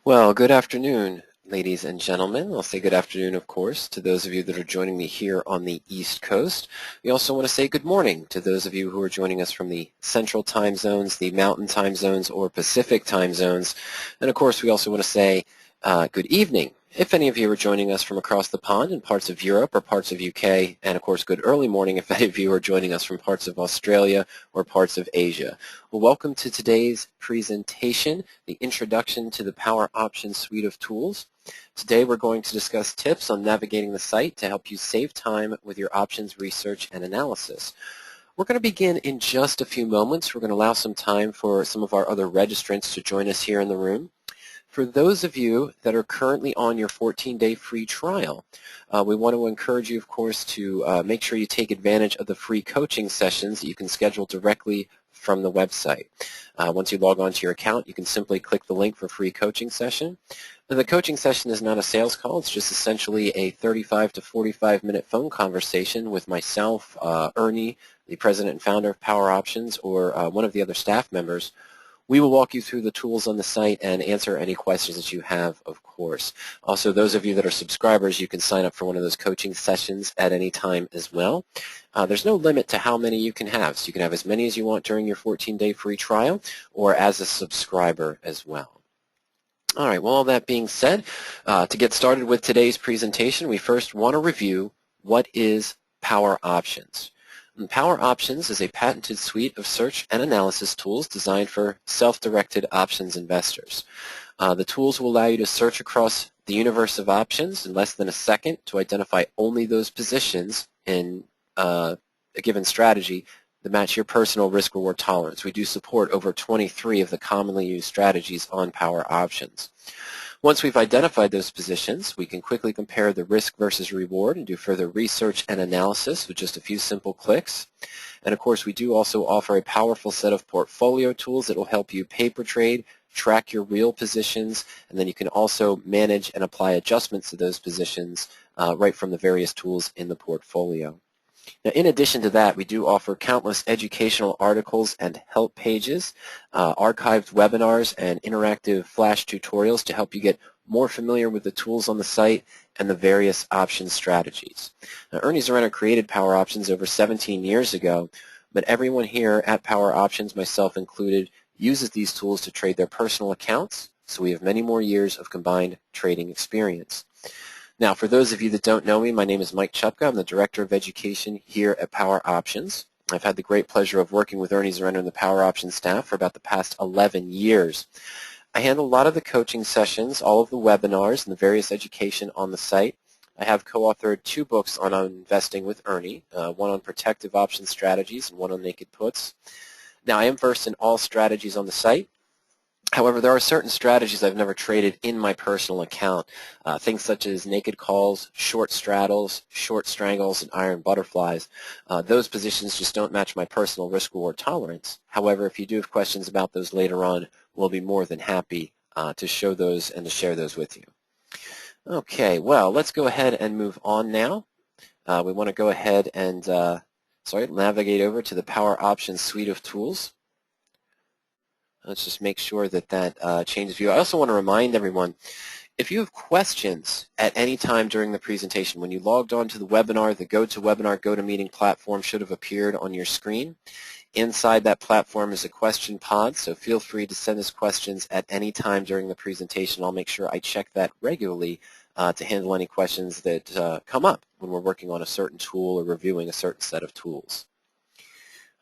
Well, good afternoon, ladies and gentlemen. I'll say good afternoon, of course, to those of you that are joining me here on the East Coast. We also want to say good morning to those of you who are joining us from the Central Time Zones, the Mountain Time Zones, or Pacific Time Zones. And, of course, we also want to say good evening if any of you are joining us from across the pond in parts of Europe or parts of UK, and of course good early morning if any of you are joining us from parts of Australia or parts of Asia. Well, welcome to today's presentation, the Introduction to the PowerOptions suite of tools. Today we're going to discuss tips on navigating the site to help you save time with your options research and analysis. We're going to begin in just a few moments. We're going to allow some time for some of our other registrants to join us here in the room. For those of you that are currently on your 14-day free trial, we want to encourage you, of course, to make sure you take advantage of the free coaching sessions that you can schedule directly from the website. Once you log on to your account, you can simply click the link for free coaching session. And the coaching session is not a sales call. It's just essentially a 35 to 45-minute phone conversation with myself, Ernie, the president and founder of PowerOptions, or one of the other staff members. We will walk you through the tools on the site and answer any questions that you have, of course. Also, those of you that are subscribers, you can sign up for one of those coaching sessions at any time as well. There's no limit to how many you can have, so you can have as many as you want during your 14-day free trial or as a subscriber as well. All right, well, all that being said, to get started with today's presentation, we first want to review what is PowerOptions. And PowerOptions is a patented suite of search and analysis tools designed for self-directed options investors. The tools will allow you to search across the universe of options in less than a second to identify only those positions in a given strategy that match your personal risk-reward tolerance. We do support over 23 of the commonly used strategies on PowerOptions. Once we've identified those positions, we can quickly compare the risk versus reward and do further research and analysis with just a few simple clicks. And of course, we do also offer a powerful set of portfolio tools that will help you paper trade, track your real positions, and then you can also manage and apply adjustments to those positions right from the various tools in the portfolio. Now, in addition to that, we do offer countless educational articles and help pages, archived webinars, and interactive flash tutorials to help you get more familiar with the tools on the site and the various option strategies. Now, Ernie Zarreno created PowerOptions over 17 years ago, but everyone here at PowerOptions, myself included, uses these tools to trade their personal accounts, so we have many more years of combined trading experience. Now, for those of you that don't know me, my name is Mike Chupka. I'm the Director of Education here at PowerOptions. I've had the great pleasure of working with Ernie Zarreno and the PowerOptions staff for about the past 11 years. I handle a lot of the coaching sessions, all of the webinars, and the various education on the site. I have co-authored 2 books on investing with Ernie, one on protective option strategies and one on naked puts. Now, I am versed in all strategies on the site. However, there are certain strategies I've never traded in my personal account, things such as naked calls, short straddles, short strangles, and iron butterflies. Those positions just don't match my personal risk-reward tolerance. However, if you do have questions about those later on, we'll be more than happy to show those and to share those with you. Okay, well, let's go ahead and move on now. We want to go ahead and navigate over to the PowerOptions suite of tools. Let's just make sure that that changes view. I also want to remind everyone, if you have questions at any time during the presentation, when you logged on to the webinar, the GoToWebinar, GoToMeeting platform should have appeared on your screen. Inside that platform is a question pod, so feel free to send us questions at any time during the presentation. I'll make sure I check that regularly to handle any questions that come up when we're working on a certain tool or reviewing a certain set of tools.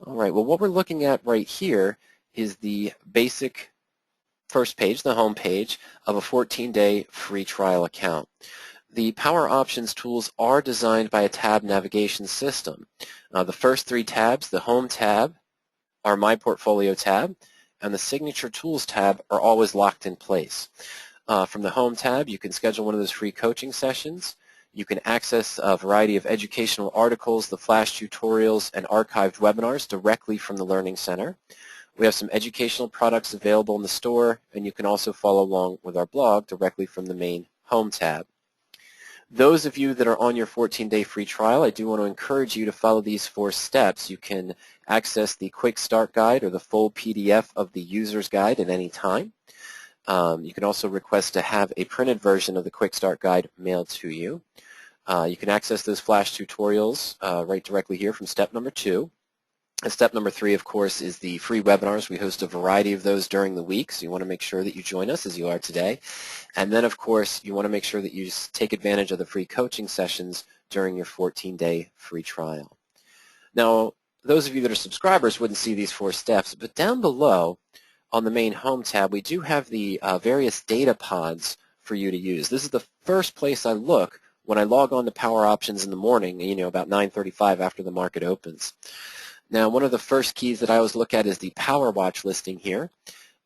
All right, well, what we're looking at right here is the basic first page, the home page, of a 14-day free trial account. The PowerOptions tools are designed by a tab navigation system. The first 3 tabs, the Home tab, are My Portfolio tab, and the Signature Tools tab are always locked in place. From the Home tab, you can schedule one of those free coaching sessions. You can access a variety of educational articles, the flash tutorials, and archived webinars directly from the Learning Center. We have some educational products available in the store, and you can also follow along with our blog directly from the main Home tab. Those of you that are on your 14-day free trial, I do want to encourage you to follow these 4 steps. You can access the Quick Start Guide or the full PDF of the User's Guide at any time. You can also request to have a printed version of the Quick Start Guide mailed to you. You can access those flash tutorials right directly here from step number 2. And step number 3, of course, is the free webinars. We host a variety of those during the week, so you want to make sure that you join us as you are today. And then, of course, you want to make sure that you take advantage of the free coaching sessions during your 14-day free trial. Now, those of you that are subscribers wouldn't see these 4 steps, but down below on the main home tab, we do have the various data pods for you to use. This is the first place I look when I log on to PowerOptions in the morning, about 9:35 after the market opens. Now, one of the first keys that I always look at is the Power Watch listing here.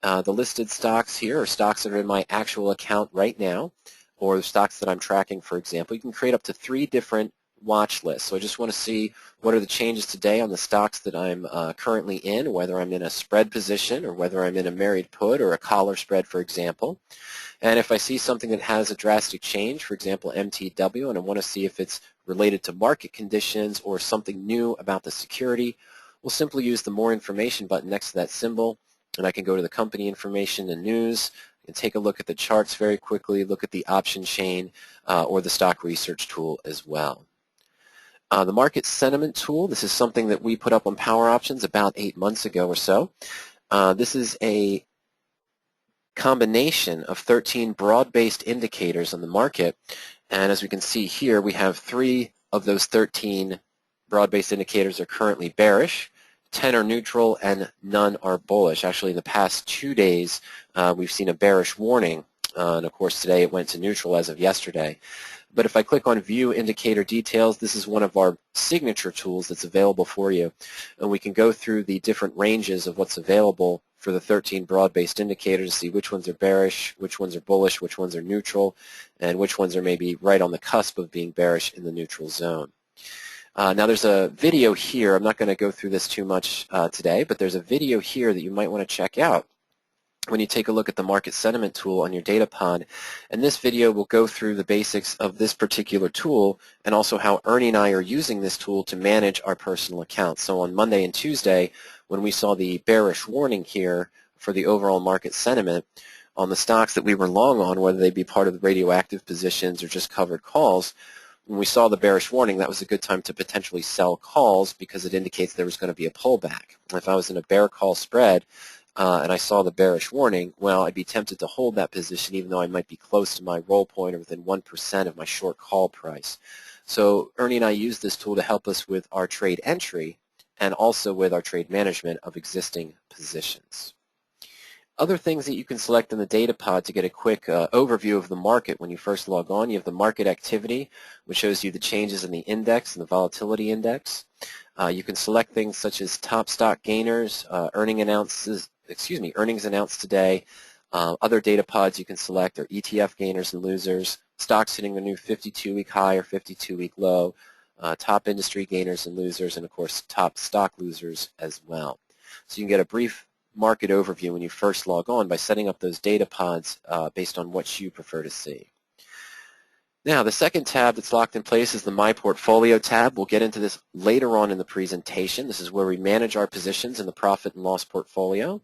The listed stocks here are stocks that are in my actual account right now, or the stocks that I'm tracking, for example. You can create up to 3 different watch lists. So I just want to see what are the changes today on the stocks that I'm currently in, whether I'm in a spread position or whether I'm in a married put or a collar spread, for example. And if I see something that has a drastic change, for example, MTW, and I want to see if it's related to market conditions or something new about the security, we'll simply use the More Information button next to that symbol, and I can go to the company information and news and take a look at the charts very quickly, look at the option chain or the stock research tool as well. The market sentiment tool, this is something that we put up on PowerOptions about 8 months ago or so. This is a combination of 13 broad-based indicators on the market, and as we can see here, we have 3 of those 13 broad-based indicators are currently bearish, 10 are neutral, and none are bullish. Actually, in the past 2 days, we've seen a bearish warning, and of course today it went to neutral as of yesterday. But if I click on View Indicator Details, this is one of our signature tools that's available for you. And we can go through the different ranges of what's available for the 13 broad-based indicators to see which ones are bearish, which ones are bullish, which ones are neutral, and which ones are maybe right on the cusp of being bearish in the neutral zone. Now there's a video here. I'm not going to go through this too much today, but there's a video here that you might want to check out when you take a look at the market sentiment tool on your data pod. And this video will go through the basics of this particular tool and also how Ernie and I are using this tool to manage our personal accounts. So on Monday and Tuesday, when we saw the bearish warning here for the overall market sentiment on the stocks that we were long on, whether they be part of the radioactive positions or just covered calls, when we saw the bearish warning, that was a good time to potentially sell calls because it indicates there was going to be a pullback. If I was in a bear call spread, and I saw the bearish warning, well, I'd be tempted to hold that position even though I might be close to my roll point or within 1% of my short call price. So Ernie and I use this tool to help us with our trade entry and also with our trade management of existing positions. Other things that you can select in the data pod to get a quick overview of the market when you first log on. You have the market activity, which shows you the changes in the index and the volatility index. You can select things such as top stock gainers, earnings announced today. Other data pods you can select are ETF gainers and losers, stocks hitting the new 52-week high or 52-week low, top industry gainers and losers, and of course top stock losers as well. So you can get a brief market overview when you first log on by setting up those data pods based on what you prefer to see. Now, the second tab that's locked in place is the My Portfolio tab. We'll get into this later on in the presentation. This is where we manage our positions in the profit and loss portfolio.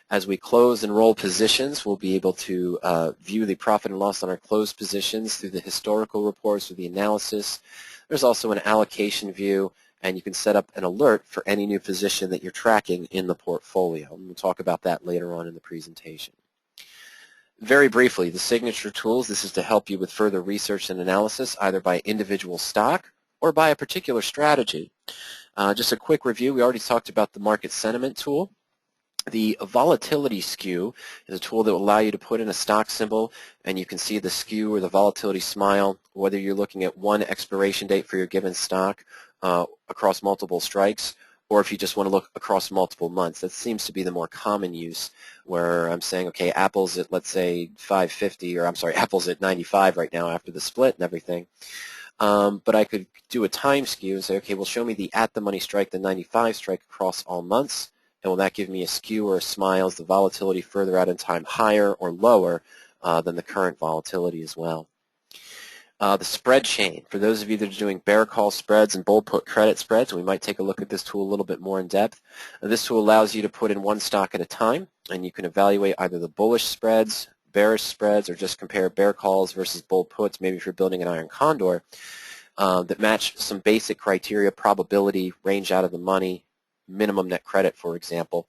As we close and roll positions, we'll be able to view the profit and loss on our closed positions through the historical reports, through the analysis. There's also an allocation view, and you can set up an alert for any new position that you're tracking in the portfolio. And we'll talk about that later on in the presentation. Very briefly, the signature tools, this is to help you with further research and analysis, either by individual stock or by a particular strategy. Just a quick review, we already talked about the market sentiment tool. The volatility skew is a tool that will allow you to put in a stock symbol and you can see the skew or the volatility smile, whether you're looking at one expiration date for your given stock across multiple strikes, or if you just want to look across multiple months. That seems to be the more common use, where I'm saying, okay, Apple's at, let's say, 550, or I'm sorry, Apple's at 95 right now after the split and everything. But I could do a time skew and say, okay, well, show me the at-the-money strike, the 95 strike across all months, and will that give me a skew or a smile? Is the volatility further out in time higher or lower than the current volatility as well? The spread chain, for those of you that are doing bear call spreads and bull put credit spreads, we might take a look at this tool a little bit more in depth. This tool allows you to put in one stock at a time, and you can evaluate either the bullish spreads, bearish spreads or just compare bear calls versus bull puts, maybe if you're building an iron condor, that match some basic criteria, probability, range out of the money, minimum net credit, for example.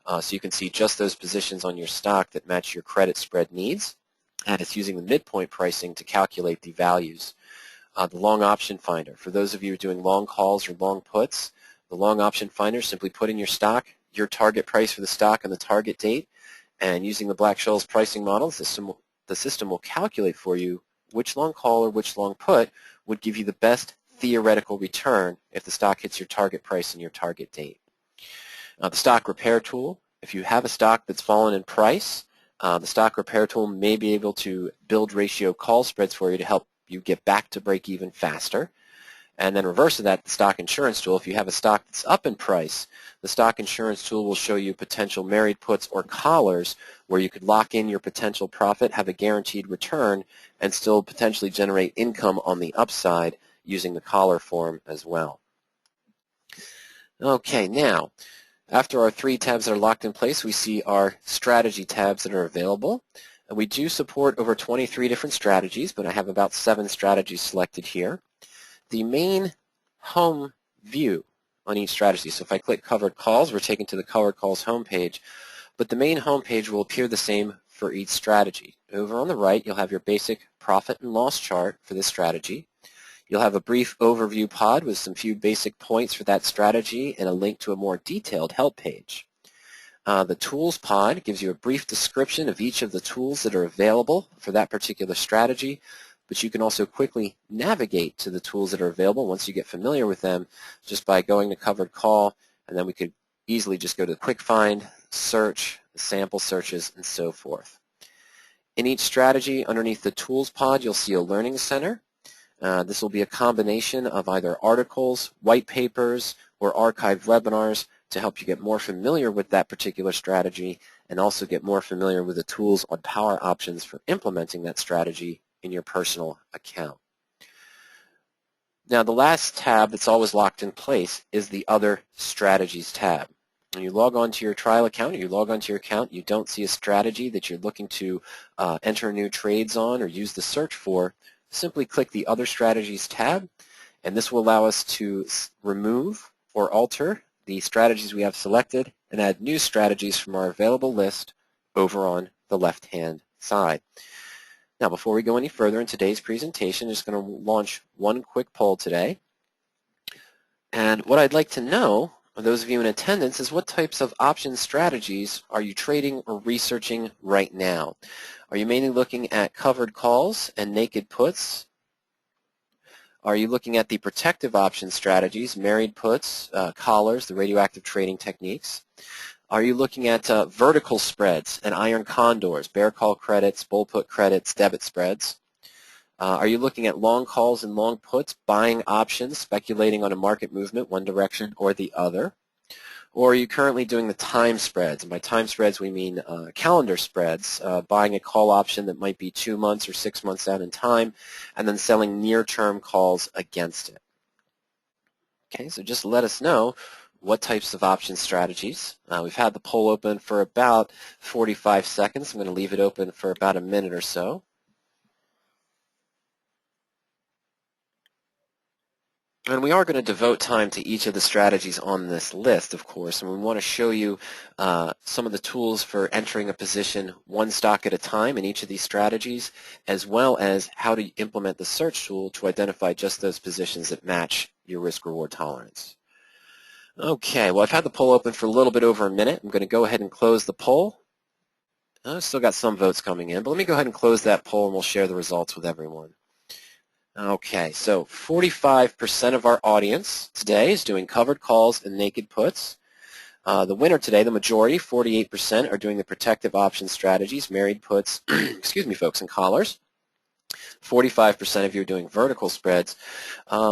So you can see just those positions on your stock that match your credit spread needs, and it's using the midpoint pricing to calculate the values. The long option finder, for those of you doing long calls or long puts, the long option finder, simply put in your stock, your target price for the stock and the target date, and using the Black-Scholes pricing model, the system will calculate for you which long call or which long put would give you the best theoretical return if the stock hits your target price and your target date. The stock repair tool, if you have a stock that's fallen in price, the stock repair tool may be able to build ratio call spreads for you to help you get back to break even faster. And then reverse of that, the stock insurance tool, if you have a stock that's up in price, the stock insurance tool will show you potential married puts or collars where you could lock in your potential profit, have a guaranteed return, and still potentially generate income on the upside using the collar form as well. Okay, now, after our 3 tabs that are locked in place, we see our strategy tabs that are available. And we do support over 23 different strategies, but I have about 7 strategies selected here. The main home view on each strategy, so if I click covered calls, we're taken to the covered calls homepage, but the main homepage will appear the same for each strategy. Over on the right, you'll have your basic profit and loss chart for this strategy. You'll have a brief overview pod with some few basic points for that strategy and a link to a more detailed help page. The tools pod gives you a brief description of each of the tools that are available for that particular strategy, but you can also quickly navigate to the tools that are available once you get familiar with them just by going to covered call, and then we could easily just go to the quick find, search, sample searches, and so forth. In each strategy, underneath the tools pod, you'll see a learning center. This will be a combination of either articles, white papers, or archived webinars to help you get more familiar with that particular strategy and also get more familiar with the tools on PowerOptions for implementing that strategy in your personal account. Now, the last tab that's always locked in place is the Other Strategies tab. When you log on to your trial account or you log on to your account, you don't see a strategy that you're looking to enter new trades on or use the search for, simply click the Other Strategies tab, and this will allow us to remove or alter the strategies we have selected and add new strategies from our available list over on the left-hand side. Now, before we go any further in today's presentation, I'm just going to launch one quick poll today. And what I'd like to know, for those of you in attendance, is what types of option strategies are you trading or researching right now? Are you mainly looking at covered calls and naked puts? Are you looking at the protective option strategies, married puts, collars, the radioactive trading techniques? Are you looking at vertical spreads and iron condors, bear call credits, bull put credits, debit spreads? Are you looking at long calls and long puts, buying options, speculating on a market movement, one direction or the other? Or are you currently doing the time spreads? And by time spreads, we mean calendar spreads, buying a call option that might be 2 months or 6 months out in time, and then selling near-term calls against it. Okay, so just let us know what types of option strategies. We've had the poll open for about 45 seconds. I'm going to leave it open for about a minute or so. And we are going to devote time to each of the strategies on this list, of course, and we want to show you some of the tools for entering a position one stock at a time in each of these strategies, as well as how to implement the search tool to identify just those positions that match your risk-reward tolerance. Okay, well, I've had the poll open for a little bit over a minute. I'm going to go ahead and close the poll. I've still got some votes coming in, but let me go ahead and close that poll and we'll share the results with everyone. Okay, so 45% of our audience today is doing covered calls and naked puts. The winner today, the majority, 48%, are doing the protective option strategies, married puts, excuse me, folks, and collars. 45% of you are doing vertical spreads.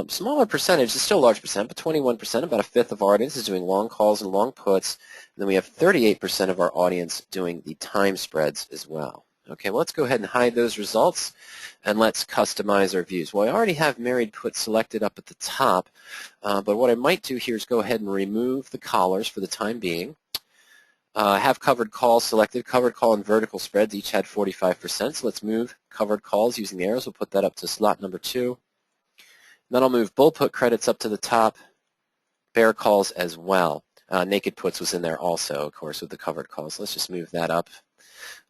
Smaller percentage, it's still a large percent, but 21%, about a fifth of our audience is doing long calls and long puts. And then we have 38% of our audience doing the time spreads as well. Okay, well, let's go ahead and hide those results, and let's customize our views. Well, I already have married put selected up at the top, but what I might do here is go ahead and remove the collars for the time being. Have covered calls selected. Covered call and vertical spreads each had 45%. So let's move covered calls using the arrows. We'll put that up to slot number 2. Then I'll move bull put credits up to the top, bear calls as well. Naked puts was in there also, of course, with the covered calls. Let's just move that up.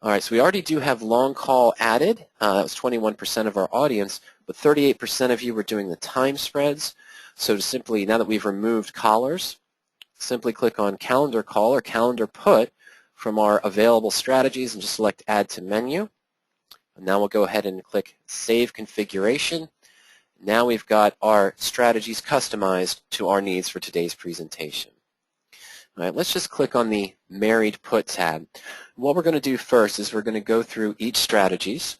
All right, so we already do have long call added. That was 21% of our audience, but 38% of you were doing the time spreads. So to simply, now that we've removed collars, simply click on calendar call or calendar put from our available strategies and just select add to menu. And now we'll go ahead and click save configuration. Now we've got our strategies customized to our needs for today's presentation. All right, let's just click on the married put tab. What we're going to do first is we're going to go through each strategies.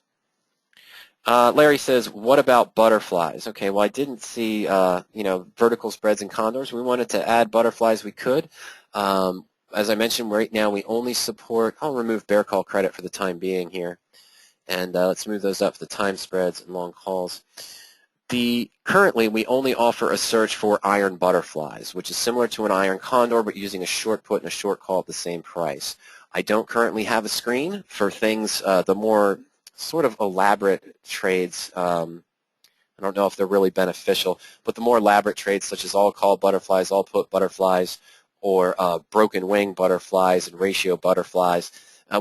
Larry says, what about butterflies? Okay, well, I didn't see, vertical spreads and condors. We wanted to add butterflies. We could. As I mentioned, right now we only support, I'll remove bear call credit for the time being here. And let's move those up for the time spreads and long calls. Currently, we only offer a search for iron butterflies, which is similar to an iron condor, but using a short put and a short call at the same price. I don't currently have a screen for things, the more sort of elaborate trades. I don't know if they're really beneficial, but the more elaborate trades such as all call butterflies, all put butterflies, or broken wing butterflies and ratio butterflies,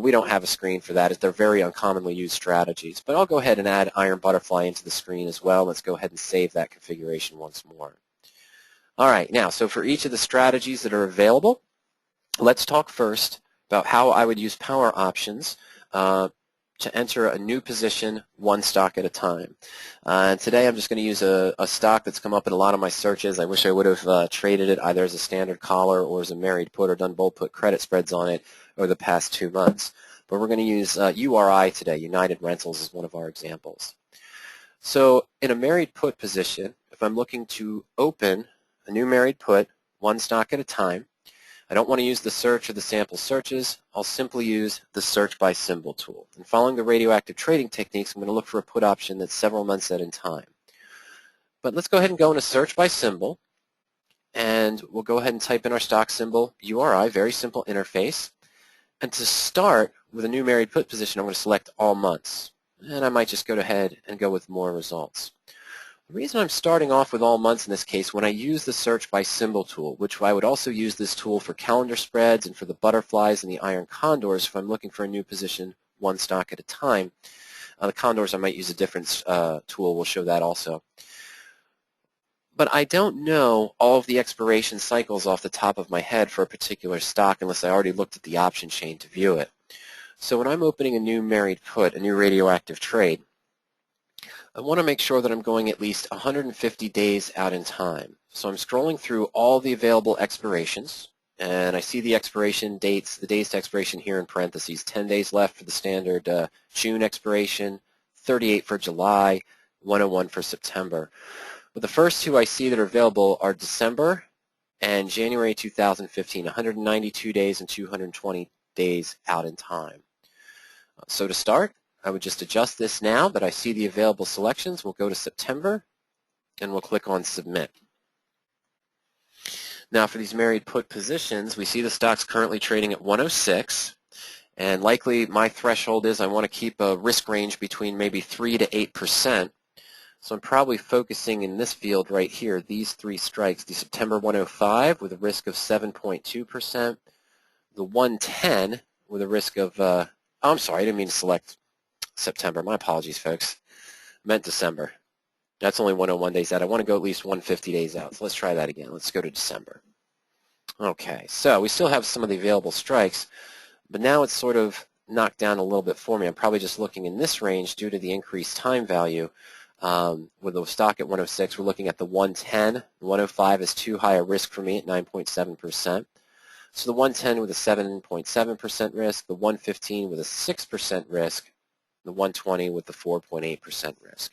we don't have a screen for that. They're very uncommonly used strategies. But I'll go ahead and add iron butterfly into the screen as well. Let's go ahead and save that configuration once more. All right, now, so for each of the strategies that are available, let's talk first about how I would use PowerOptions to enter a new position one stock at a time. And today I'm just going to use a stock that's come up in a lot of my searches. I wish I would have traded it either as a standard collar or as a married put or done bull put credit spreads on it over the past 2 months. But we're going to use URI today. United Rentals is one of our examples. So in a married put position, if I'm looking to open a new married put one stock at a time, I don't want to use the search or the sample searches. I'll simply use the search by symbol tool. And following the radioactive trading techniques, I'm going to look for a put option that's several months at a time. But let's go ahead and go into search by symbol. And we'll go ahead and type in our stock symbol, URI, very simple interface. And to start with a new married put position, I'm going to select all months. And I might just go ahead and go with more results. The reason I'm starting off with all months in this case, when I use the search by symbol tool, which I would also use this tool for calendar spreads and for the butterflies and the iron condors if I'm looking for a new position one stock at a time. The condors, I might use a different tool. We'll show that also. But I don't know all of the expiration cycles off the top of my head for a particular stock unless I already looked at the option chain to view it. So when I'm opening a new married put, a new radioactive trade, I want to make sure that I'm going at least 150 days out in time. So I'm scrolling through all the available expirations, and I see the expiration dates, the days to expiration here in parentheses, 10 days left for the standard June expiration, 38 for July, 101 for September. But the first two I see that are available are December and January 2015, 192 days and 220 days out in time. So to start, I would just adjust this now that I see the available selections. We'll go to September and we'll click on Submit. Now for these married put positions, we see the stock's currently trading at 106, and likely my threshold is I want to keep a risk range between maybe 3 to 8%. So I'm probably focusing in this field right here, these 3 strikes, the September 105 with a risk of 7.2%, the 110 with a risk of, I'm sorry, I didn't mean to select September. My apologies, folks. I meant December. That's only 101 days out. I want to go at least 150 days out. So let's try that again. Let's go to December. Okay, so we still have some of the available strikes, but now it's sort of knocked down a little bit for me. I'm probably just looking in this range due to the increased time value. With the stock at 106, we're looking at the 110. The 105 is too high a risk for me at 9.7%. So the 110 with a 7.7% risk, the 115 with a 6% risk, the 120 with the 4.8% risk.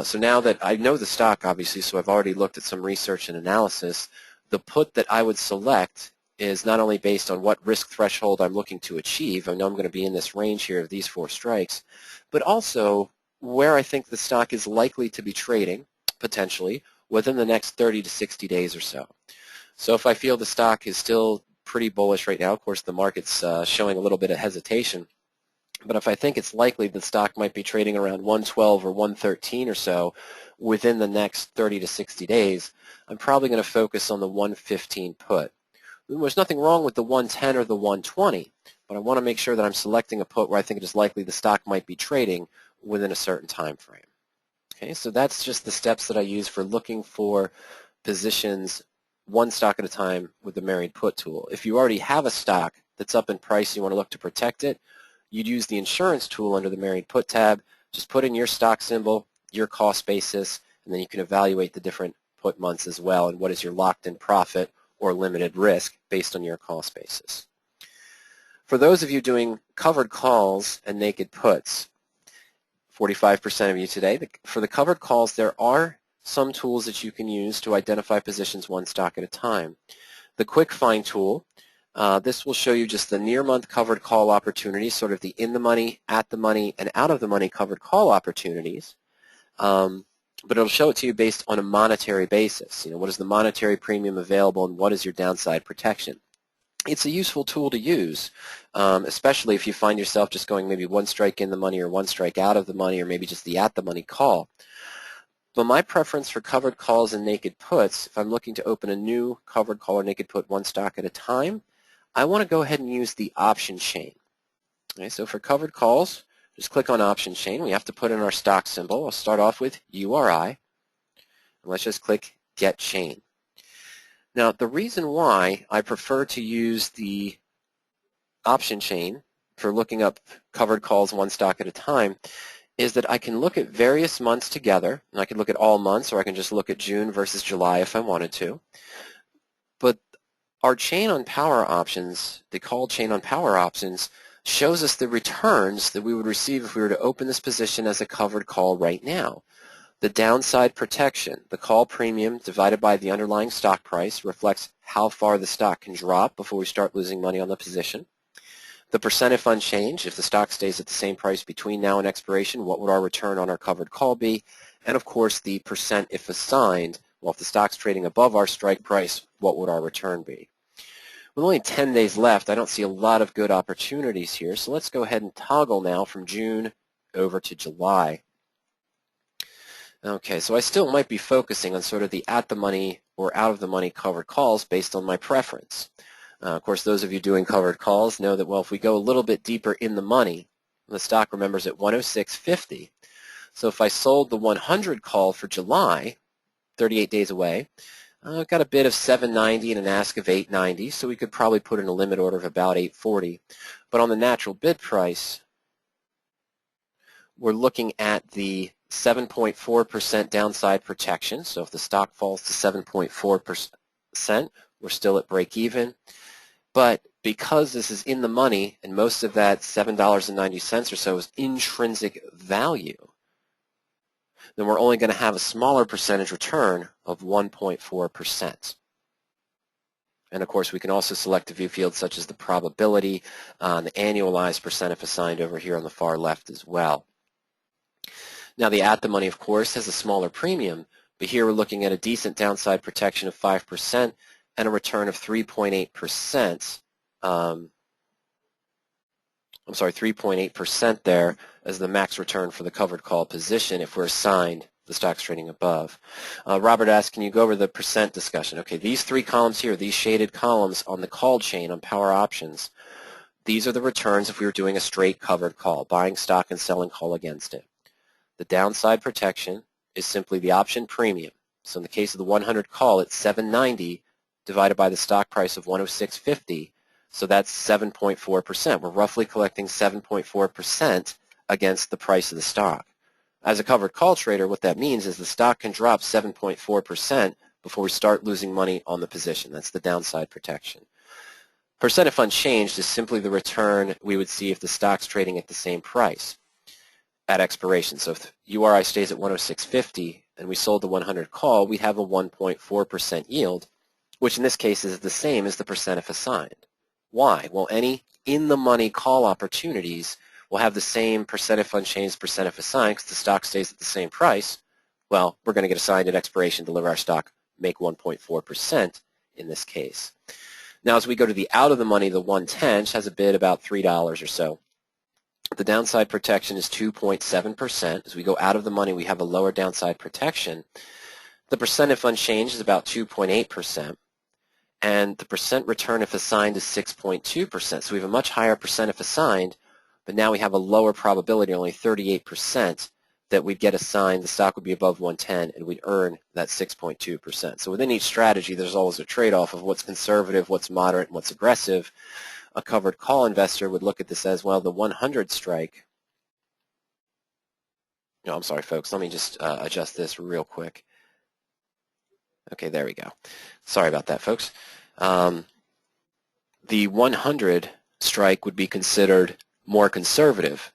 So now that I know the stock, obviously, so I've already looked at some research and analysis, the put that I would select is not only based on what risk threshold I'm looking to achieve, I know I'm going to be in this range here of these 4 strikes, but also where I think the stock is likely to be trading, potentially, within the next 30 to 60 days or so. So if I feel the stock is still pretty bullish right now. Of course, the market's showing a little bit of hesitation. But if I think it's likely the stock might be trading around 112 or 113 or so within the next 30 to 60 days, I'm probably going to focus on the 115 put. There's nothing wrong with the 110 or the 120, but I want to make sure that I'm selecting a put where I think it is likely the stock might be trading within a certain time frame. Okay, so that's just the steps that I use for looking for positions one stock at a time with the married put tool. If you already have a stock that's up in price, you want to look to protect it, you'd use the insurance tool under the married put tab. Just put in your stock symbol, your cost basis, and then you can evaluate the different put months as well and what is your locked-in profit or limited risk based on your cost basis. For those of you doing covered calls and naked puts, 45% of you today, for the covered calls there are some tools that you can use to identify positions one stock at a time. The quick find tool, this will show you just the near month covered call opportunities, sort of the in the money, at the money, and out of the money covered call opportunities. But it'll show it to you based on a monetary basis. You know, what is the monetary premium available and what is your downside protection? It's a useful tool to use, especially if you find yourself just going maybe one strike in the money or one strike out of the money or maybe just the at the money call. But my preference for covered calls and naked puts, if I'm looking to open a new covered call or naked put one stock at a time, I want to go ahead and use the option chain. Okay, so for covered calls, just click on option chain. We have to put in our stock symbol. I'll start off with URI. And let's just click Get Chain. Now, the reason why I prefer to use the option chain for looking up covered calls one stock at a time is that I can look at various months together, and I can look at all months, or I can just look at June versus July if I wanted to. But our chain on PowerOptions, the call chain on PowerOptions, shows us the returns that we would receive if we were to open this position as a covered call right now. The downside protection, the call premium divided by the underlying stock price, reflects how far the stock can drop before we start losing money on the position. The percent if unchanged, if the stock stays at the same price between now and expiration, what would our return on our covered call be? And of course the percent if assigned, well, if the stock's trading above our strike price, what would our return be? With only 10 days left, I don't see a lot of good opportunities here, so let's go ahead and toggle now from June over to July. Okay, so I still might be focusing on sort of the at the money or out of the money covered calls based on my preference. Of course, those of you doing covered calls know that, well, if we go a little bit deeper in the money, the stock, remembers, at 106.50. So if I sold the 100 call for July, 38 days away, I've got a bid of 790 and an ask of 890, so we could probably put in a limit order of about 840. But on the natural bid price, we're looking at the 7.4% downside protection. So if the stock falls to 7.4%, we're still at break even. But because this is in the money and most of that $7.90 or so is intrinsic value, then we're only going to have a smaller percentage return of 1.4%. And of course, we can also select a view field such as the probability, the annualized percent if assigned over here on the far left as well. Now the at the money, of course, has a smaller premium, but here we're looking at a decent downside protection of 5% and a return of 3.8%. 3.8% there as the max return for the covered call position if we're assigned the stocks trading above. Robert asked, can you go over the percent discussion? Okay, these three columns here, these shaded columns on the call chain on PowerOptions, these are the returns if we were doing a straight covered call, buying stock and selling call against it. The downside protection is simply the option premium. So in the case of the 100 call, it's 790 divided by the stock price of 106.50. So that's 7.4%. We're roughly collecting 7.4% against the price of the stock. As a covered call trader, what that means is the stock can drop 7.4% before we start losing money on the position. That's the downside protection. Percent if unchanged is simply the return we would see if the stock's trading at the same price at expiration. So if URI stays at 106.50 and we sold the 100 call, we have a 1.4% yield, which in this case is the same as the percent if assigned. Why? Well, any in-the-money call opportunities will have the same percent if unchanged, percent if assigned, because the stock stays at the same price. Well, we're going to get assigned at expiration, deliver our stock, make 1.4% in this case. Now as we go to the out of the money, the 110 has a bid about $3 or so. The downside protection is 2.7%. As we go out of the money, we have a lower downside protection. The percent if unchanged is about 2.8%. And the percent return if assigned is 6.2%. So we have a much higher percent if assigned, but now we have a lower probability, only 38%, that we'd get assigned, the stock would be above 110, and we'd earn that 6.2%. So within each strategy, there's always a trade-off of what's conservative, what's moderate, and what's aggressive. A covered call investor would look at this as, well, the 100 strike. No, I'm sorry, folks. Let me just adjust this real quick. Okay, there we go. Sorry about that, folks. The 100 strike would be considered more conservative.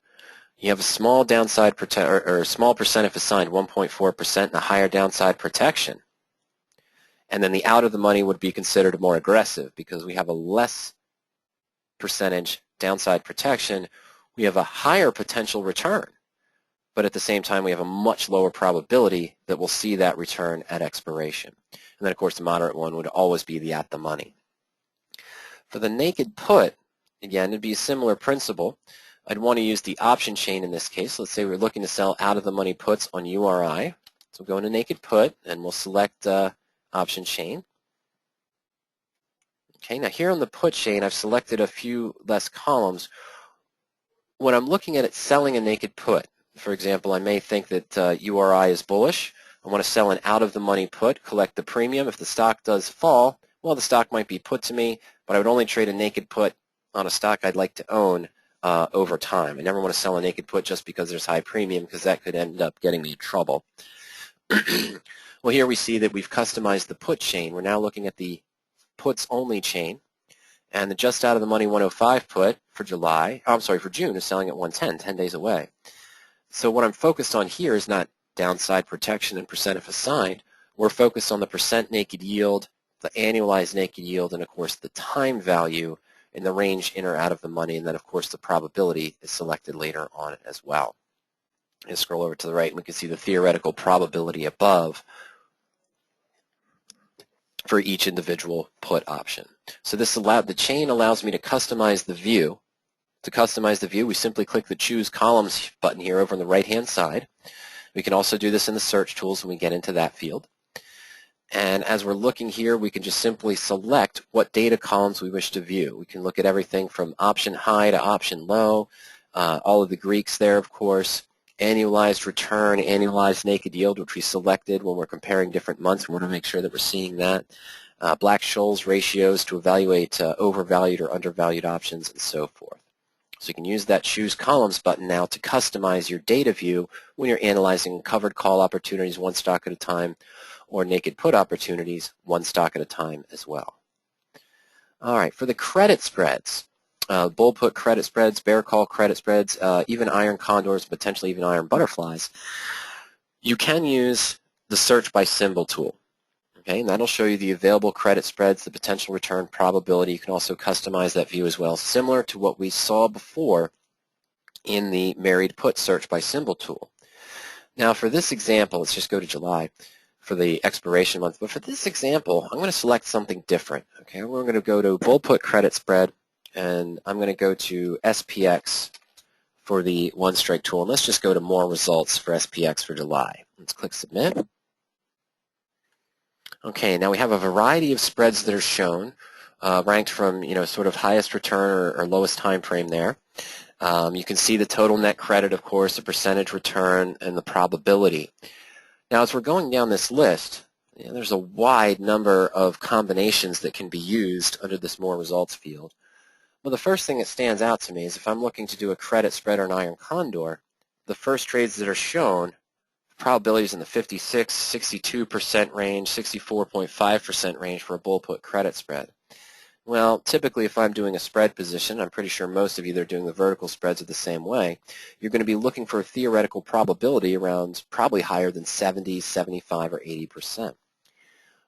You have a small downside or a small percent if assigned, 1.4%, and a higher downside protection. And then the out of the money would be considered more aggressive because we have a less percentage downside protection. We have a higher potential return, but at the same time we have a much lower probability that we'll see that return at expiration. And then of course the moderate one would always be the at the money. For the naked put, again, it'd be a similar principle. I'd want to use the option chain in this case. Let's say we're looking to sell out of the money puts on URI. So we'll go into naked put and we'll select option chain. Okay, now here on the put chain I've selected a few less columns. When I'm looking at it selling a naked put, for example, I may think that URI is bullish. I want to sell an out of the money put, collect the premium. If the stock does fall, well, the stock might be put to me, but I would only trade a naked put on a stock I'd like to own over time. I never want to sell a naked put just because there's high premium, because that could end up getting me in trouble. Well, here we see that we've customized the put chain. We're now looking at the puts only chain, and the just out of the money 105 put for for June is selling at 110, 10 days away. So what I'm focused on here is not downside protection and percent if assigned. We're focused on the percent naked yield, the annualized naked yield, and of course the time value in the range in or out of the money, and then of course the probability is selected later on as well. And scroll over to the right and we can see the theoretical probability above for each individual put option. So the chain allows me to customize the view. To customize the view, we simply click the Choose Columns button here over on the right-hand side. We can also do this in the search tools when we get into that field. And as we're looking here, we can just simply select what data columns we wish to view. We can look at everything from option high to option low, all of the Greeks there, of course, annualized return, annualized naked yield, which we selected when we're comparing different months. We want to make sure that we're seeing that. Black-Scholes ratios to evaluate overvalued or undervalued options and so forth. So you can use that Choose Columns button now to customize your data view when you're analyzing covered call opportunities one stock at a time, or naked put opportunities one stock at a time as well. All right, for the credit spreads, bull put credit spreads, bear call credit spreads, even iron condors, potentially even iron butterflies, you can use the search by symbol tool. Okay, and that'll show you the available credit spreads, the potential return probability. You can also customize that view as well, similar to what we saw before in the married put search by symbol tool. Now for this example, let's just go to July for the expiration month. But for this example, I'm going to select something different. Okay, we're going to go to bull put credit spread, and I'm going to go to SPX for the one strike tool. And let's just go to more results for SPX for July. Let's click Submit. Okay, now we have a variety of spreads that are shown, ranked from sort of highest return or lowest time frame there. You can see the total net credit, of course, the percentage return, and the probability. Now, as we're going down this list, there's a wide number of combinations that can be used under this More Results field. Well, the first thing that stands out to me is if I'm looking to do a credit spread or an iron condor, the first trades that are shown, probabilities in the 56, 62% range, 64.5% range for a bull put credit spread. Well, typically if I'm doing a spread position, I'm pretty sure most of you that are doing the vertical spreads are the same way, you're going to be looking for a theoretical probability around probably higher than 70, 75, or 80%.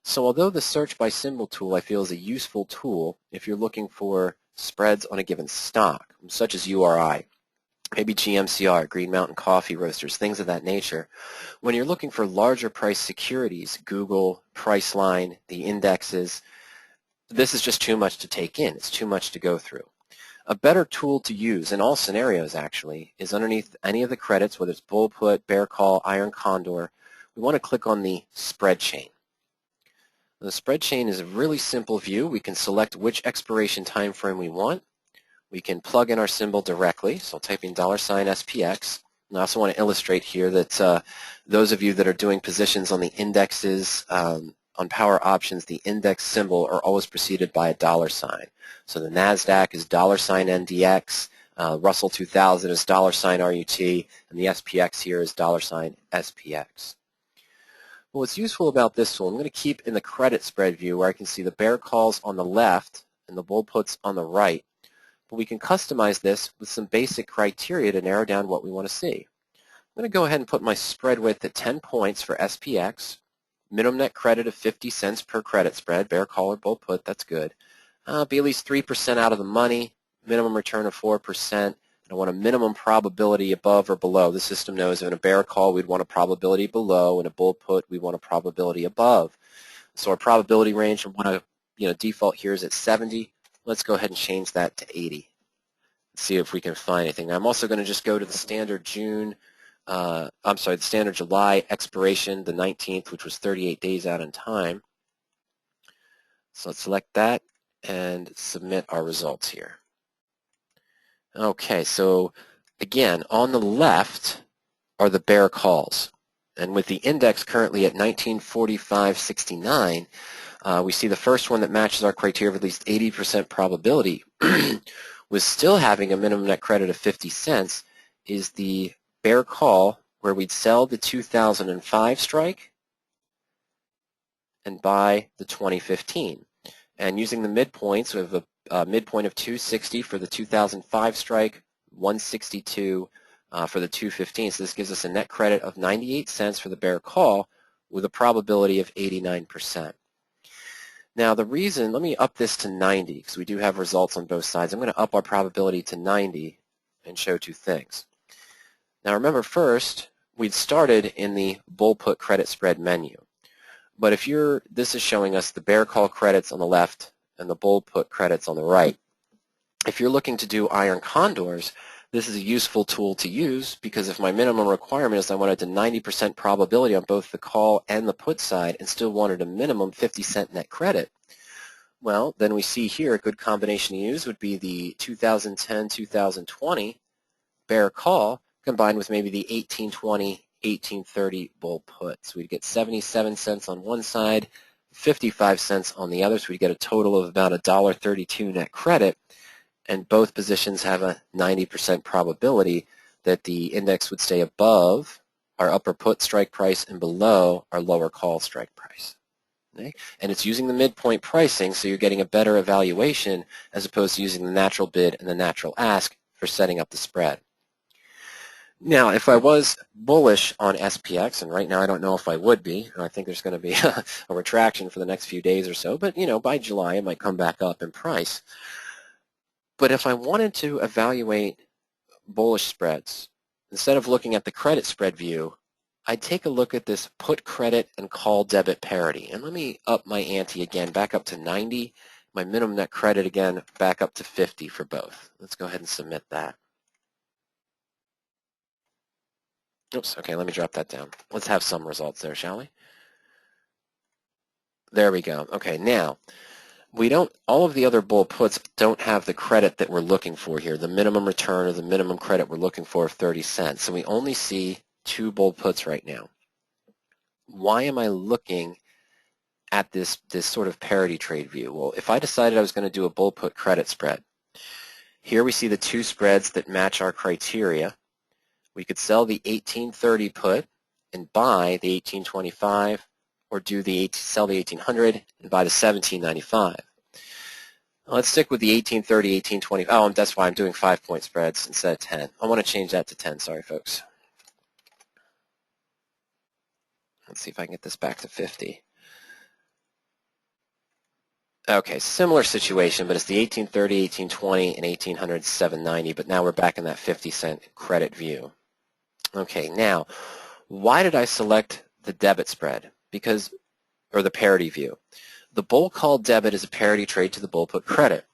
So although the search by symbol tool I feel is a useful tool if you're looking for spreads on a given stock, such as URI, maybe GMCR, Green Mountain Coffee Roasters, things of that nature. When you're looking for larger price securities, Google, Priceline, the indexes, this is just too much to take in. It's too much to go through. A better tool to use in all scenarios, actually, is underneath any of the credits, whether it's bull put, bear call, iron condor, we want to click on the spread chain. The spread chain is a really simple view. We can select which expiration time frame we want. We can plug in our symbol directly, so I'll type in $SPX. And I also want to illustrate here that those of you that are doing positions on the indexes, on PowerOptions, the index symbol are always preceded by a $sign. So the NASDAQ is $NDX, Russell 2000 is $RUT, and the SPX here is $SPX. Well, what's useful about this tool, I'm going to keep in the credit spread view where I can see the bear calls on the left and the bull puts on the right. But we can customize this with some basic criteria to narrow down what we want to see. I'm going to go ahead and put my spread width at 10 points for SPX, minimum net credit of 50 cents per credit spread, bear call or bull put, that's good. Be at least 3% out of the money, minimum return of 4%, and I want a minimum probability above or below. The system knows in a bear call we'd want a probability below, and a bull put we want a probability above. So our probability range I want to default here is at 70. Let's go ahead and change that to 80. Let's see if we can find anything. Now, I'm also going to just go to the standard the standard July expiration, the 19th, which was 38 days out in time. So let's select that and submit our results here. Okay, so again, on the left are the bear calls. And with the index currently at 1945.69, we see the first one that matches our criteria of at least 80% probability with still having a minimum net credit of 50 cents is the bear call where we'd sell the 2005 strike and buy the 2015. And using the midpoints, we have a midpoint of 260 for the 2005 strike, 162 for the 215. So this gives us a net credit of 98 cents for the bear call with a probability of 89%. Now the reason, let me up this to 90 because we do have results on both sides. I'm going to up our probability to 90 and show two things. Now remember first, we'd started in the bull put credit spread menu. But if this is showing us the bear call credits on the left and the bull put credits on the right. If you're looking to do iron condors, this is a useful tool to use because if my minimum requirement is I wanted a 90% probability on both the call and the put side and still wanted a minimum 50-cent net credit, well, then we see here a good combination to use would be the 2010-2020 bear call combined with maybe the 1820-1830 bull put. So we'd get 77 cents on one side, 55 cents on the other, so we'd get a total of about $1.32 net credit, and both positions have a 90% probability that the index would stay above our upper put strike price and below our lower call strike price. Okay? And it's using the midpoint pricing, so you're getting a better evaluation as opposed to using the natural bid and the natural ask for setting up the spread. Now, if I was bullish on SPX, and right now I don't know if I would be, and I think there's going to be a retraction for the next few days or so, but by July it might come back up in price. But if I wanted to evaluate bullish spreads, instead of looking at the credit spread view, I'd take a look at this put credit and call debit parity. And let me up my ante again, back up to 90, my minimum net credit again, back up to 50 for both. Let's go ahead and submit that. Oops, okay, let me drop that down. Let's have some results there, shall we? There we go. Okay, now, all of the other bull puts don't have the credit that we're looking for here, the minimum return or the minimum credit we're looking for of 30 cents. So we only see two bull puts right now. Why am I looking at this sort of parity trade view? Well, if I decided I was going to do a bull put credit spread, here we see the two spreads that match our criteria. We could sell the 1830 put and buy the 1825, or sell the 1800 and buy the 1795. Let's stick with the 1830, 1820. Oh, that's why I'm doing 5-point spreads instead of 10. I want to change that to 10. Sorry, folks. Let's see if I can get this back to 50. Okay, similar situation, but it's the 1830, 1820, and 1800, 790, but now we're back in that 50-cent credit view. Okay, now, why did I select the debit spread? Or the parity view? the bull call debit is a parity trade to the bull put credit.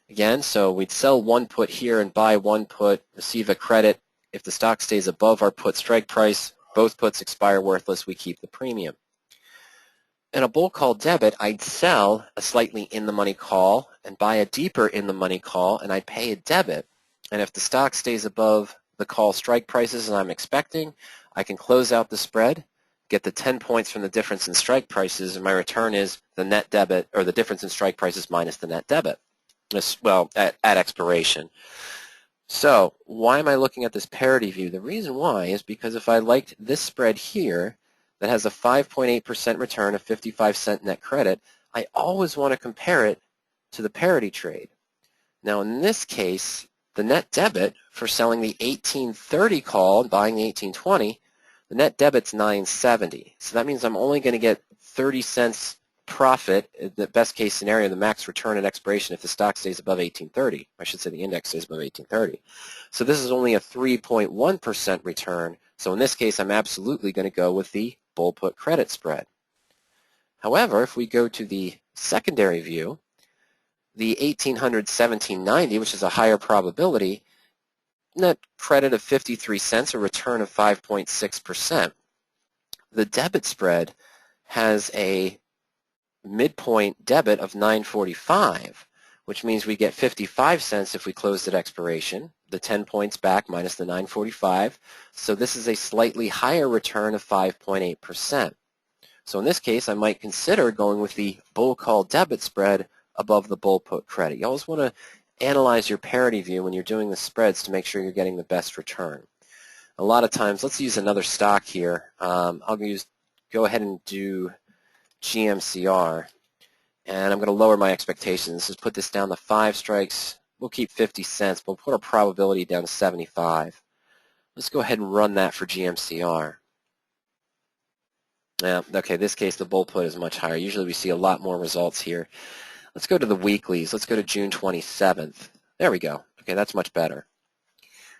Again, so we'd sell one put here and buy one put, receive a credit. If the stock stays above our put strike price, both puts expire worthless, we keep the premium. In a bull call debit, I'd sell a slightly in-the-money call and buy a deeper in-the-money call, and I'd pay a debit. And if the stock stays above the call strike prices as I'm expecting, I can close out the spread, get the 10 points from the difference in strike prices, and my return is the net debit, or the difference in strike prices minus the net debit, well, at expiration. So why am I looking at this parity view? The reason why is because if I liked this spread here that has a 5.8% return of 55-cent net credit, I always want to compare it to the parity trade. Now in this case, the net debit for selling the 1830 call and buying the 1820, the net debit's 970. So that means I'm only going to get 30 cents profit, the best case scenario, the max return at expiration if the stock stays above 1830. I should say the index stays above 1830. So this is only a 3.1% return. So in this case, I'm absolutely going to go with the bull put credit spread. However, if we go to the secondary view, the 1800-1790, which is a higher probability, net credit of 53 cents, a return of 5.6%. The debit spread has a midpoint debit of 945, which means we get 55 cents if we closed at expiration, the 10 points back minus the 945. So this is a slightly higher return of 5.8%. So in this case, I might consider going with the bull call debit spread above the bull put credit. You always want to analyze your parity view when you're doing the spreads to make sure you're getting the best return. A lot of times, let's use another stock here. Go ahead and do GMCR, and I'm going to lower my expectations. Let's put this down to 5 strikes. We'll keep 50 cents. We'll put our probability down to 75. Let's go ahead and run that for GMCR. Yeah, okay, in this case the bull put is much higher. Usually we see a lot more results here. Let's go to the weeklies. Let's go to June 27th. There we go. Okay, that's much better.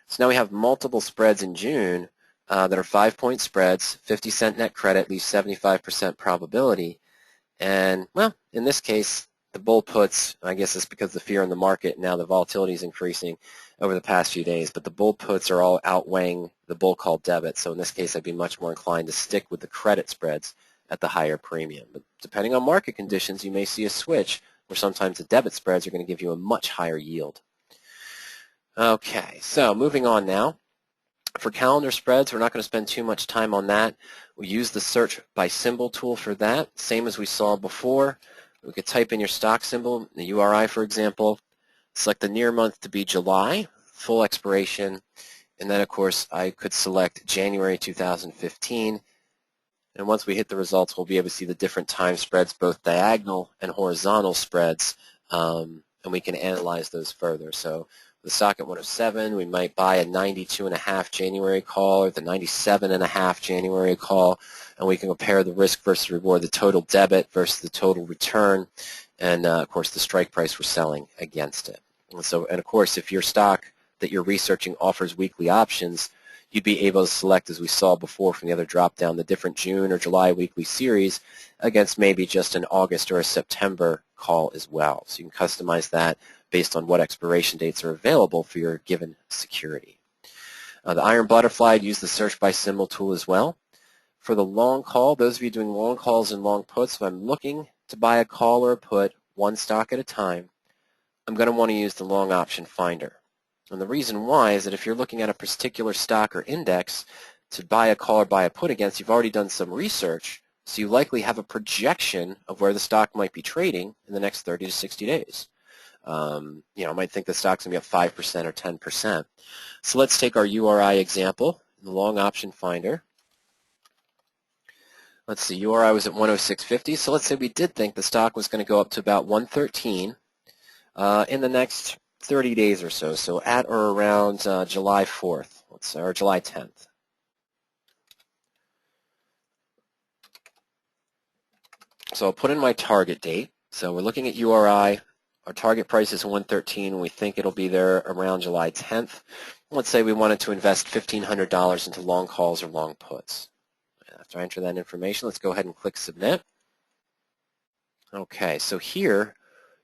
So now we have multiple spreads in June that are 5-point spreads, 50-cent net credit, leaves 75% probability. And, well, in this case, the bull puts, I guess it's because of the fear in the market, now the volatility is increasing over the past few days, but the bull puts are all outweighing the bull call debit. So in this case, I'd be much more inclined to stick with the credit spreads at the higher premium. But depending on market conditions, you may see a switch where sometimes the debit spreads are going to give you a much higher yield. Okay, so moving on now. For calendar spreads, we're not going to spend too much time on that. We use the search by symbol tool for that, same as we saw before. We could type in your stock symbol, the URI for example, select the near month to be July, full expiration, and then of course I could select January 2015. And once we hit the results, we'll be able to see the different time spreads, both diagonal and horizontal spreads, and we can analyze those further. So the stock at 107, we might buy a 92.5 January call or the 97.5 January call, and we can compare the risk versus reward, the total debit versus the total return, and of course the strike price we're selling against it. And of course, if your stock that you're researching offers weekly options, you'd be able to select, as we saw before from the other drop-down, the different June or July weekly series against maybe just an August or a September call as well. So you can customize that based on what expiration dates are available for your given security. The iron butterfly, I'd use the search by symbol tool as well. For the long call, those of you doing long calls and long puts, if I'm looking to buy a call or a put one stock at a time, I'm going to want to use the long option finder. And the reason why is that if you're looking at a particular stock or index to buy a call or buy a put against, you've already done some research, so you likely have a projection of where the stock might be trading in the next 30 to 60 days. I might think the stock's going to be up 5% or 10%. So let's take our URI example, the long option finder. Let's see, URI was at 106.50, so let's say we did think the stock was going to go up to about 113 in the next 30 days or so, so at or around July 4th, or July 10th. So I'll put in my target date. So we're looking at URI. Our target price is 113, and we think it'll be there around July 10th. Let's say we wanted to invest $1,500 into long calls or long puts. After I enter that information, let's go ahead and click Submit. Okay, so here,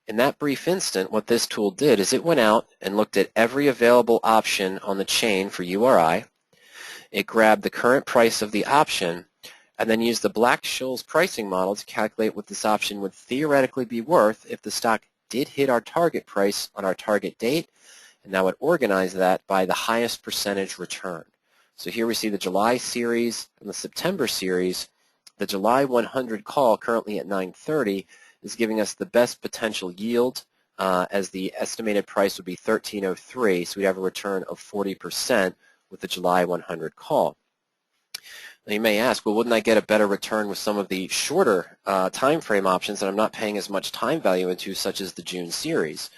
in that brief instant, what this tool did is it went out and looked at every available option on the chain for URI. It grabbed the current price of the option and then used the Black-Scholes pricing model to calculate what this option would theoretically be worth if the stock did hit our target price on our target date, and now it organized that by the highest percentage return. So here we see the July series and the September series. The July 100 call, currently at 930, is giving us the best potential yield, as the estimated price would be 1303, so we'd have a return of 40% with the July 100 call. Now you may ask, well, wouldn't I get a better return with some of the shorter time frame options that I'm not paying as much time value into, such as the June series?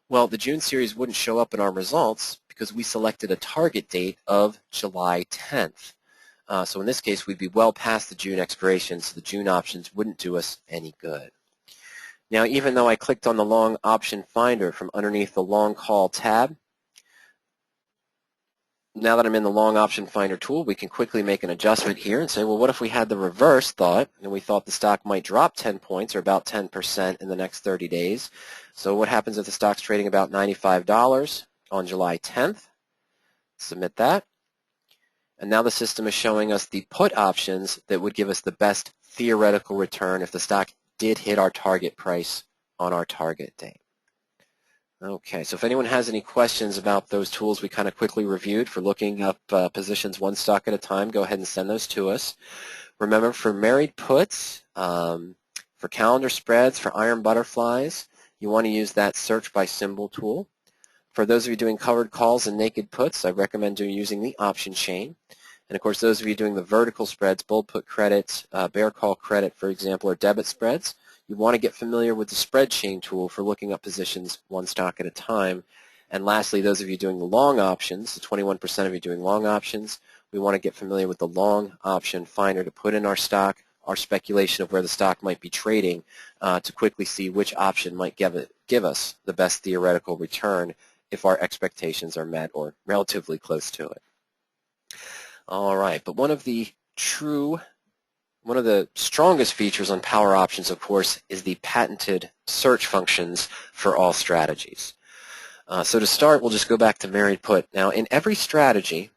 Well, the June series wouldn't show up in our results because we selected a target date of July 10th. So in this case, we'd be well past the June expiration, so the June options wouldn't do us any good. Now, even though I clicked on the long option finder from underneath the long call tab, now that I'm in the long option finder tool, we can quickly make an adjustment here and say, well, what if we had the reverse thought, and we thought the stock might drop 10 points or about 10% in the next 30 days. So what happens if the stock's trading about $95 on July 10th? Submit that. And now the system is showing us the put options that would give us the best theoretical return if the stock did hit our target price on our target date. Okay, so if anyone has any questions about those tools we kind of quickly reviewed for looking up positions one stock at a time, go ahead and send those to us. Remember, for married puts, for calendar spreads, for iron butterflies, you want to use that search by symbol tool. For those of you doing covered calls and naked puts, I recommend using the option chain. And of course, those of you doing the vertical spreads, bull put credit, bear call credit, for example, or debit spreads, you want to get familiar with the spread chain tool for looking up positions one stock at a time. And lastly, those of you doing the long options, the 21% of you doing long options, we want to get familiar with the long option finder to put in our stock, our speculation of where the stock might be trading, to quickly see which option might give us the best theoretical return if our expectations are met or relatively close to it. All right, but one of the strongest features on PowerOptions, of course, is the patented search functions for all strategies. So to start, we'll just go back to married put. Now, in every strategy,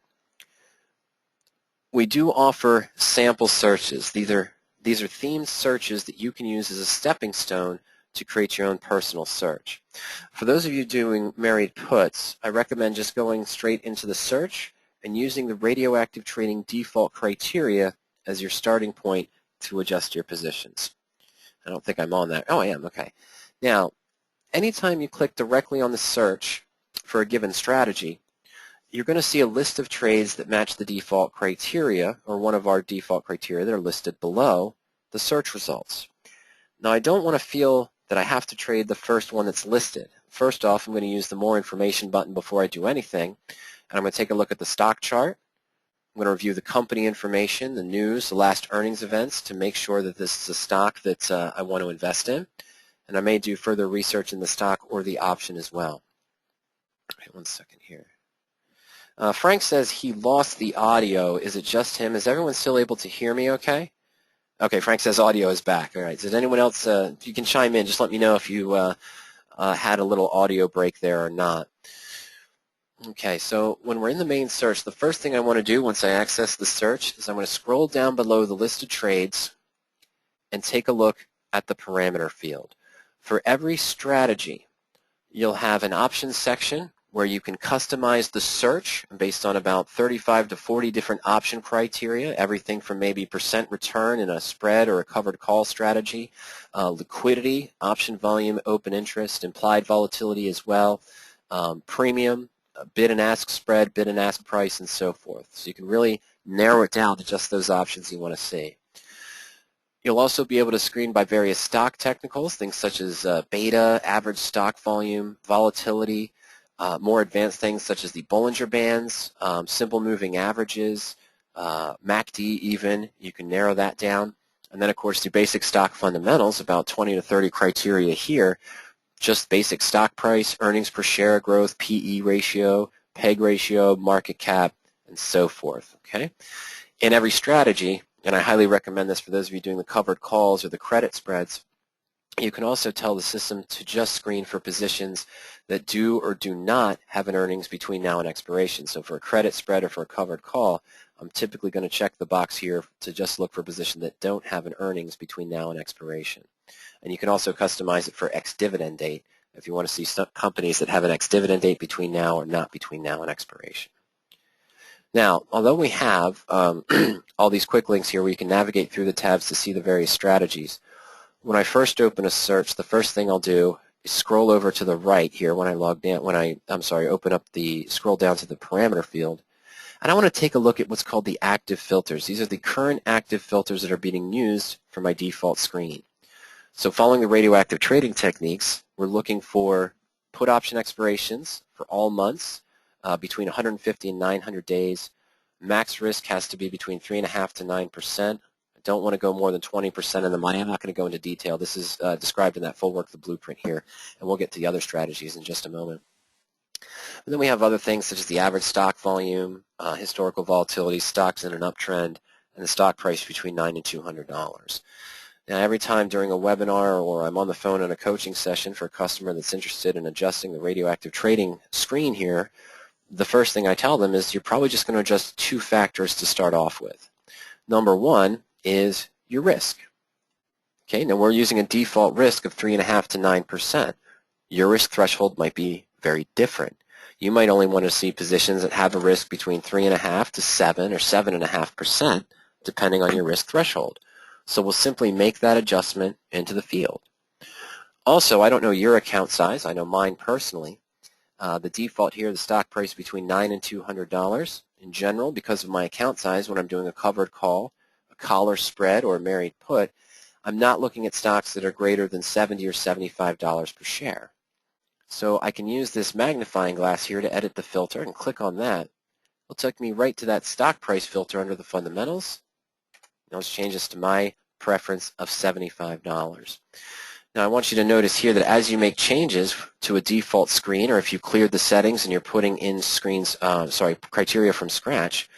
we do offer sample searches. These are themed searches that you can use as a stepping stone to create your own personal search. For those of you doing married puts, I recommend just going straight into the search and using the radioactive trading default criteria as your starting point to adjust your positions. I don't think I'm on that. Oh, I am. Okay. Now, anytime you click directly on the search for a given strategy, you're going to see a list of trades that match the default criteria, or one of our default criteria that are listed below the search results. Now, I don't want to feel that I have to trade the first one that's listed. First off, I'm going to use the More Information button before I do anything, and I'm going to take a look at the stock chart. I'm going to review the company information, the news, the last earnings events to make sure that this is a stock that I want to invest in, and I may do further research in the stock or the option as well. All right, one second here. Frank says he lost the audio. Is it just him? Is everyone still able to hear me okay? Okay, Frank says audio is back. All right, does anyone else, if you can chime in, just let me know if you had a little audio break there or not. Okay, so when we're in the main search, the first thing I want to do once I access the search is I'm going to scroll down below the list of trades and take a look at the parameter field. For every strategy, you'll have an options section where you can customize the search based on about 35 to 40 different option criteria, everything from maybe percent return in a spread or a covered call strategy, liquidity, option volume, open interest, implied volatility as well, premium, bid and ask spread, bid and ask price, and so forth. So you can really narrow it down to just those options you want to see. You'll also be able to screen by various stock technicals, things such as beta, average stock volume, volatility, more advanced things such as the Bollinger Bands, simple moving averages, MACD even, you can narrow that down. And then, of course, the basic stock fundamentals, about 20 to 30 criteria here, just basic stock price, earnings per share growth, PE ratio, PEG ratio, market cap, and so forth. Okay. In every strategy, and I highly recommend this for those of you doing the covered calls or the credit spreads, You can also tell the system to just screen for positions that do or do not have an earnings between now and expiration. So for a credit spread or for a covered call, I'm typically going to check the box here to just look for positions that don't have an earnings between now and expiration. And you can also customize it for ex-dividend date if you want to see some companies that have an ex-dividend date between now or not between now and expiration. Now, although we have all these quick links here where you can navigate through the tabs to see the various strategies, when I first open a search, the first thing I'll do is scroll over to the right here when I open up scroll down to the parameter field, and I want to take a look at what's called the active filters. These are the current active filters that are being used for my default screen. So following the radioactive trading techniques, we're looking for put option expirations for all months between 150 and 900 days. Max risk has to be between 3.5% to 9%. I don't want to go more than 20% of the money. I'm not going to go into detail. This is described in that full work, the blueprint here, and we'll get to the other strategies in just a moment. And then we have other things such as the average stock volume, historical volatility, stocks in an uptrend, and the stock price between $9 and $200. Now, every time during a webinar or I'm on the phone in a coaching session for a customer that's interested in adjusting the radioactive trading screen here, the first thing I tell them is you're probably just going to adjust two factors to start off with. Number one is your risk. Okay, now we're using a default risk of 3.5% to 9%. Your risk threshold might be very different. You might only want to see positions that have a risk between 3.5% to 7% or 7.5%, depending on your risk threshold. So we'll simply make that adjustment into the field. Also, I don't know your account size. I know mine personally. The default here, the stock price between $9 and $200. In general, because of my account size, when I'm doing a covered call, a collar spread, or a married put, I'm not looking at stocks that are greater than $70 or $75 per share. So I can use this magnifying glass here to edit the filter and click on that. It'll take me right to that stock price filter under the fundamentals. Now let's change this to my preference of $75. Now I want you to notice here that as you make changes to a default screen, or if you cleared the settings and you're putting in criteria from scratch,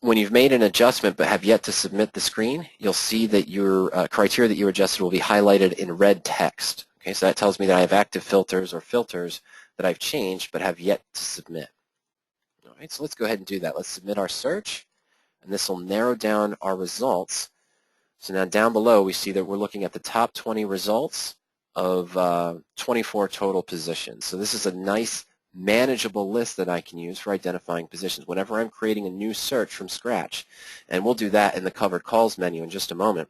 when you've made an adjustment but have yet to submit the screen, you'll see that your criteria that you adjusted will be highlighted in red text. Okay, so that tells me that I have active filters or filters that I've changed but have yet to submit. All right, so let's go ahead and do that. Let's submit our search, and this will narrow down our results. So now down below we see that we're looking at the top 20 results of 24 total positions. So this is a nice manageable list that I can use for identifying positions whenever I'm creating a new search from scratch. And we'll do that in the covered calls menu in just a moment,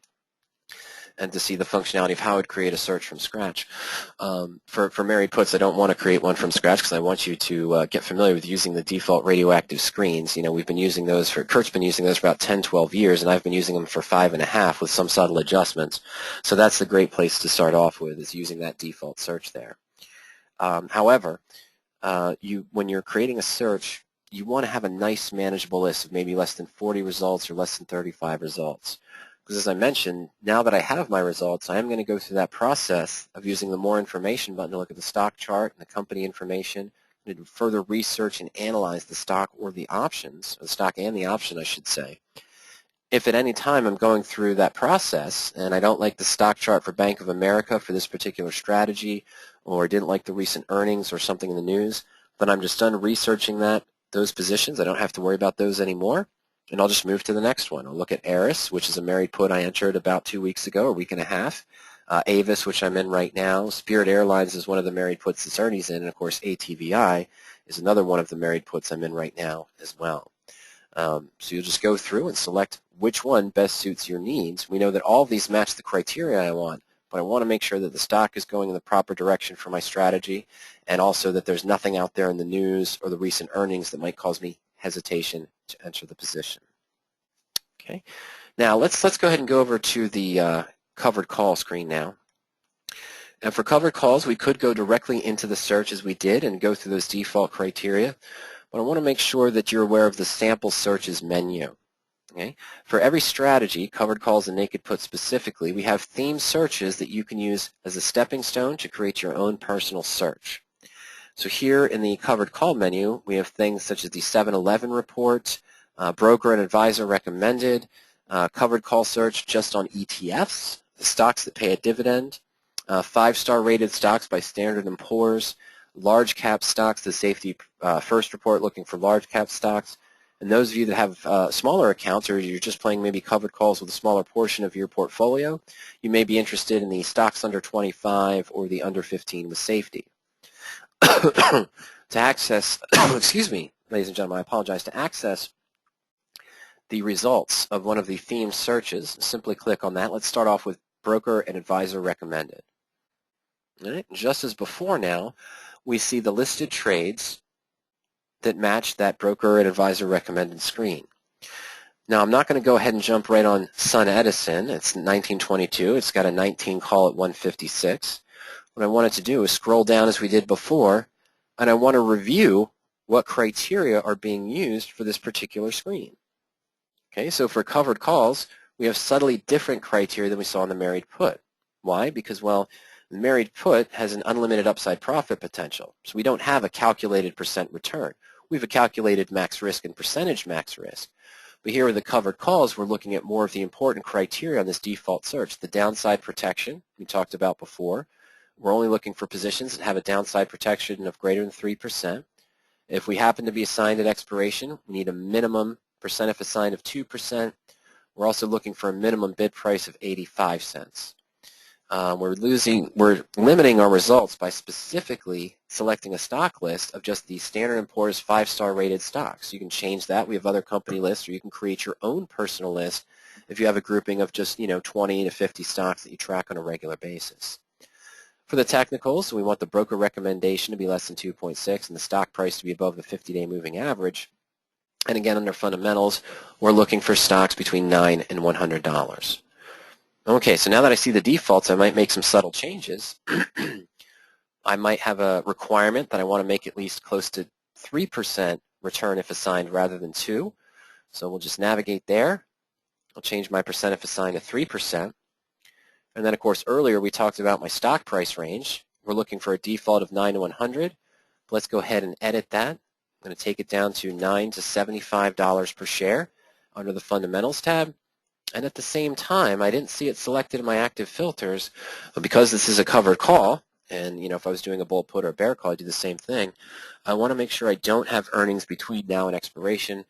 and to see the functionality of how I'd create a search from scratch. For married puts, I don't want to create one from scratch because I want you to get familiar with using the default radioactive screens. You know, we've been using those Kurt's been using those for about 10, 12 years, and I've been using them for 5.5 with some subtle adjustments. So that's a great place to start off with, is using that default search there. However, when you're creating a search, you want to have a nice manageable list of maybe less than 40 results or less than 35 results. Because as I mentioned, now that I have my results, I am going to go through that process of using the More Information button to look at the stock chart and the company information, and to further research and analyze the stock or the options, or the stock and the option, I should say. If at any time I'm going through that process and I don't like the stock chart for Bank of America for this particular strategy, or didn't like the recent earnings or something in the news, then I'm just done researching those positions. I don't have to worry about those anymore. And I'll just move to the next one. I'll look at Eris, which is a married put I entered about 2 weeks ago, a week and a half. Avis, which I'm in right now. Spirit Airlines is one of the married puts that Ernie's in. And, of course, ATVI is another one of the married puts I'm in right now as well. So you'll just go through and select which one best suits your needs. We know that all of these match the criteria I want, but I want to make sure that the stock is going in the proper direction for my strategy, and also that there's nothing out there in the news or the recent earnings that might cause me hesitation to enter the position. Okay, now let's go ahead and go over to the covered call screen now. And for covered calls, we could go directly into the search as we did and go through those default criteria, but I want to make sure that you're aware of the sample searches menu. Okay, for every strategy, covered calls and naked puts specifically, we have theme searches that you can use as a stepping stone to create your own personal search. So here in the covered call menu, we have things such as the 7-Eleven report, broker and advisor recommended, covered call search just on ETFs, the stocks that pay a dividend, 5-star rated stocks by Standard & Poor's, large cap stocks, the safety first report looking for large cap stocks. And those of you that have smaller accounts, or you're just playing maybe covered calls with a smaller portion of your portfolio, you may be interested in the stocks under 25 or the under 15 with safety. To access, excuse me, ladies and gentlemen, I apologize, to access the results of one of the themed searches, simply click on that. Let's start off with broker and advisor recommended. All right. Just as before now, we see the listed trades that match that broker and advisor recommended screen. Now, I'm not going to go ahead and jump right on Sun Edison. It's 1922. It's got a 19 call at 156. What I wanted to do is scroll down as we did before, and I want to review what criteria are being used for this particular screen. Okay, so for covered calls, we have subtly different criteria than we saw in the married put. Why? Because, well, the married put has an unlimited upside profit potential, so we don't have a calculated percent return. We have a calculated max risk and percentage max risk. But here with the covered calls, we're looking at more of the important criteria on this default search. The downside protection we talked about before. We're only looking for positions that have a downside protection of greater than 3%. If we happen to be assigned at expiration, we need a minimum percent if assigned of 2%. We're also looking for a minimum bid price of 85 cents. We're limiting our results by specifically selecting a stock list of just the Standard & Poor's 5-star rated stocks. You can change that. We have other company lists, or you can create your own personal list if you have a grouping of just 20 to 50 stocks that you track on a regular basis. For the technicals, we want the broker recommendation to be less than 2.6 and the stock price to be above the 50-day moving average. And again, under fundamentals, we're looking for stocks between $9 and $100. Okay, so now that I see the defaults, I might make some subtle changes. I might have a requirement that I want to make at least close to 3% return if assigned rather than 2. So we'll just navigate there. I'll change my percent if assigned to 3%. And then, of course, earlier we talked about my stock price range. We're looking for a default of 9 to 100. Let's go ahead and edit that. I'm going to take it down to $9 to $75 per share under the Fundamentals tab. And at the same time, I didn't see it selected in my active filters, but because this is a covered call, and if I was doing a bull put or a bear call, I'd do the same thing. I want to make sure I don't have earnings between now and expiration.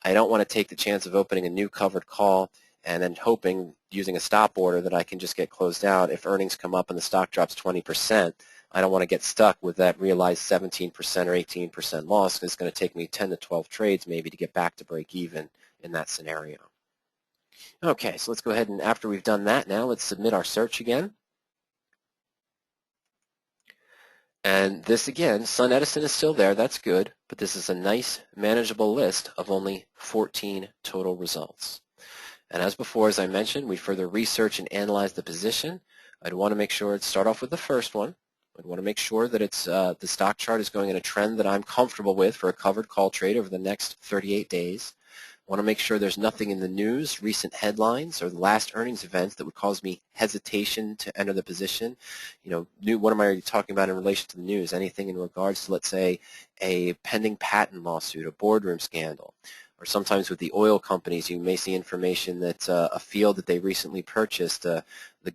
I don't want to take the chance of opening a new covered call and then hoping, using a stop order, that I can just get closed out. If earnings come up and the stock drops 20%, I don't want to get stuck with that realized 17% or 18% loss, because it's going to take me 10 to 12 trades maybe to get back to break even in that scenario. Okay, so let's go ahead and after we've done that now, let's submit our search again. And this again, Sun Edison is still there, that's good, but this is a nice manageable list of only 14 total results. And as before, as I mentioned, we further research and analyze the position. I'd want to make sure to start off with the first one. I'd want to make sure that it's the stock chart is going in a trend that I'm comfortable with for a covered call trade over the next 38 days. I want to make sure there's nothing in the news, recent headlines, or the last earnings events that would cause me hesitation to enter the position. What am I talking about in relation to the news? Anything in regards to, let's say, a pending patent lawsuit, a boardroom scandal. Or sometimes with the oil companies, you may see information that a field that they recently purchased, the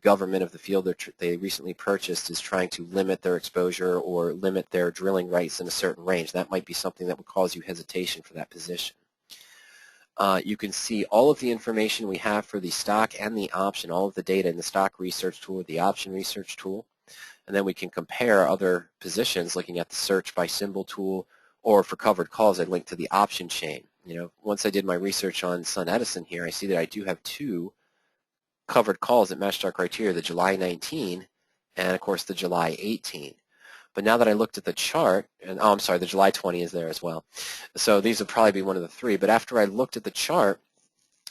government of the field they recently purchased is trying to limit their exposure or limit their drilling rights in a certain range. That might be something that would cause you hesitation for that position. You can see all of the information we have for the stock and the option, all of the data in the stock research tool, the option research tool, and then we can compare other positions looking at the search by symbol tool, or for covered calls, I link to the option chain. Once I did my research on Sun Edison here, I see that I do have 2 covered calls that matched our criteria, the July 19 and, of course, the July 18. But now that I looked at the chart, and I'm sorry, the July 20 is there as well. So these would probably be one of the 3. But after I looked at the chart,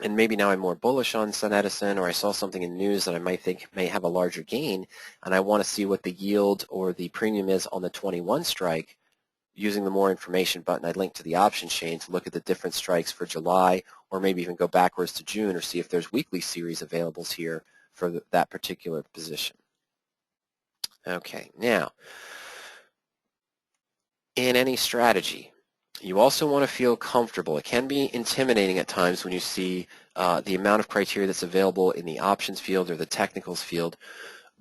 and maybe now I'm more bullish on Sun Edison, or I saw something in the news that I might think may have a larger gain, and I want to see what the yield or the premium is on the 21 strike, using the more information button, I'd link to the option chain to look at the different strikes for July, or maybe even go backwards to June, or see if there's weekly series availables here for that particular position. Okay, now, in any strategy, you also want to feel comfortable. It can be intimidating at times when you see the amount of criteria that's available in the options field or the technicals field,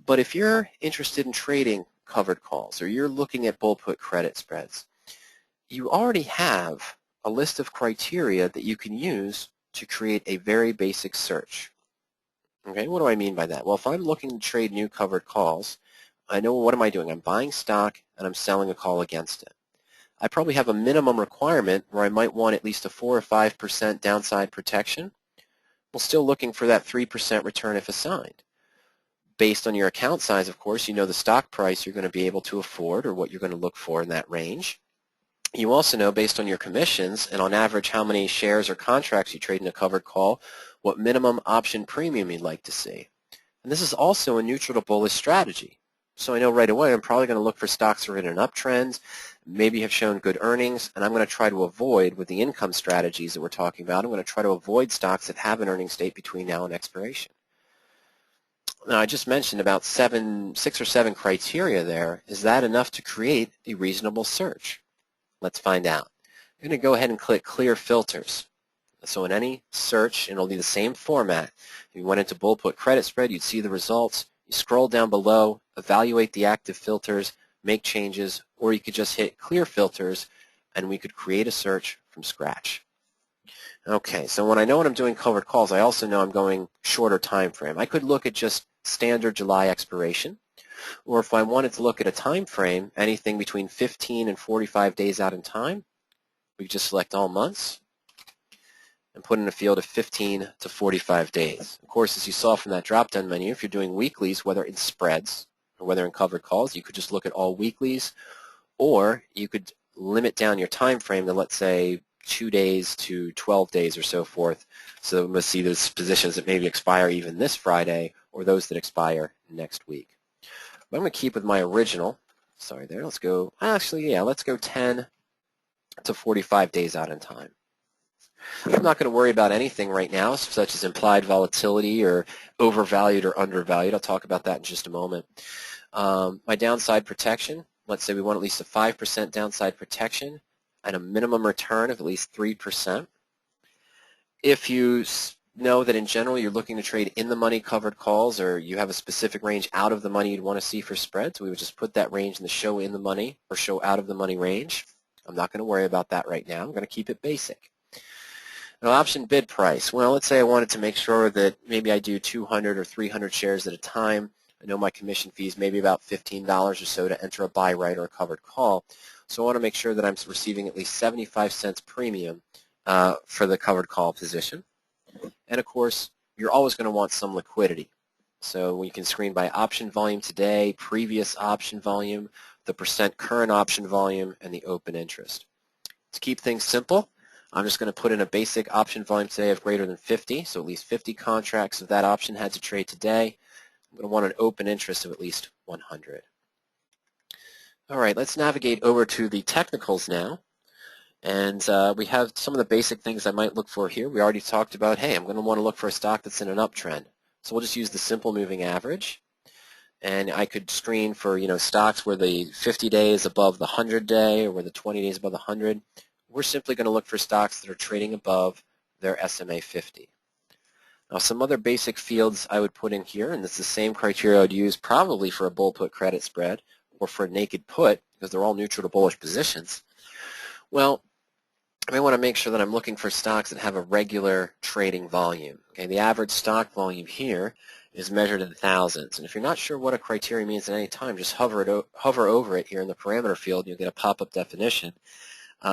But if you're interested in trading covered calls or you're looking at bull put credit spreads, you already have a list of criteria that you can use to create a very basic search. Okay, what do I mean by that? Well, if I'm looking to trade new covered calls, I know what am I doing? I'm buying stock and I'm selling a call against it. I probably have a minimum requirement where I might want at least a 4 or 5% downside protection. Well, still looking for that 3% return if assigned. Based on your account size, of course, you know the stock price you're going to be able to afford or what you're going to look for in that range. You also know, based on your commissions and on average how many shares or contracts you trade in a covered call, what minimum option premium you'd like to see. And this is also a neutral to bullish strategy. So I know right away I'm probably going to look for stocks that are in an uptrend, maybe have shown good earnings, and I'm going to try to avoid, with the income strategies that we're talking about, I'm going to try to avoid stocks that have an earnings date between now and expiration. Now, I just mentioned about 6 or 7 criteria there. Is that enough to create a reasonable search? Let's find out. I'm going to go ahead and click Clear Filters. So in any search, it'll be the same format. If you went into bull put credit spread, you'd see the results. You scroll down below, evaluate the active filters, make changes, or you could just hit Clear Filters, and we could create a search from scratch. Okay, so when I know when I'm doing covered calls, I also know I'm going shorter time frame. I could look at just standard July expiration, or if I wanted to look at a time frame, anything between 15 and 45 days out in time, we just select all months and put in a field of 15 to 45 days. Of course, as you saw from that drop-down menu, if you're doing weeklies, whether in spreads or whether in covered calls, you could just look at all weeklies, or you could limit down your time frame to, let's say, 2 days to 12 days or so forth. So we must see those positions that maybe expire even this Friday or those that expire next week. But I'm going to keep with my original. Sorry there. Let's go. Actually, yeah, let's go 10 to 45 days out in time. I'm not going to worry about anything right now, such as implied volatility or overvalued or undervalued. I'll talk about that in just a moment. My downside protection, let's say we want at least a 5% downside protection and a minimum return of at least 3%. If you know that in general you're looking to trade in the money covered calls, or you have a specific range out of the money you'd want to see for spreads, we would just put that range in the show in the money or show out of the money range. I'm not going to worry about that right now. I'm going to keep it basic. An option bid price. Well, let's say I wanted to make sure that maybe I do 200 or 300 shares at a time. I know my commission fees may be about $15 or so to enter a buy right or a covered call. So I want to make sure that I'm receiving at least 75 cents premium for the covered call position. And of course, you're always going to want some liquidity. So you can screen by option volume today, previous option volume, the % current option volume, and the open interest. To keep things simple, I'm just going to put in a basic option volume today of greater than 50, so at least 50 contracts of that option had to trade today. I'm going to want an open interest of at least 100. All right, let's navigate over to the technicals now. And we have some of the basic things I might look for here. We already talked about, hey, I'm going to want to look for a stock that's in an uptrend. So we'll just use the simple moving average. And I could screen for, stocks where the 50-day is above the 100-day or where the 20 days above the 100. We're simply going to look for stocks that are trading above their SMA 50. Now, some other basic fields I would put in here, and it's the same criteria I would use probably for a bull put credit spread or for a naked put, because they're all neutral to bullish positions. Well, I want to make sure that I'm looking for stocks that have a regular trading volume. Okay, the average stock volume here is measured in thousands. And if you're not sure what a criteria means at any time, just hover over it here in the parameter field, and you'll get a pop-up definition.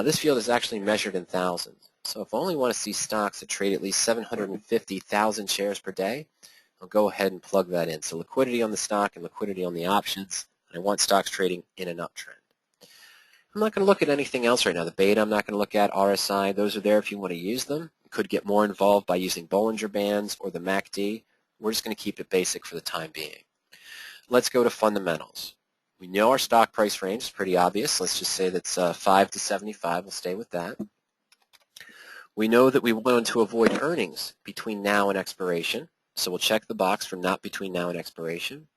This field is actually measured in thousands. So if I only want to see stocks that trade at least 750,000 shares per day, I'll go ahead and plug that in. So liquidity on the stock and liquidity on the options. And I want stocks trading in an uptrend. I'm not going to look at anything else right now. The beta I'm not going to look at, RSI, those are there if you want to use them. You could get more involved by using Bollinger Bands or the MACD. We're just going to keep it basic for the time being. Let's go to fundamentals. We know our stock price range is pretty obvious. Let's just say that's 5 to 75. We'll stay with that. We know that we want to avoid earnings between now and expiration. So we'll check the box for not between now and expiration.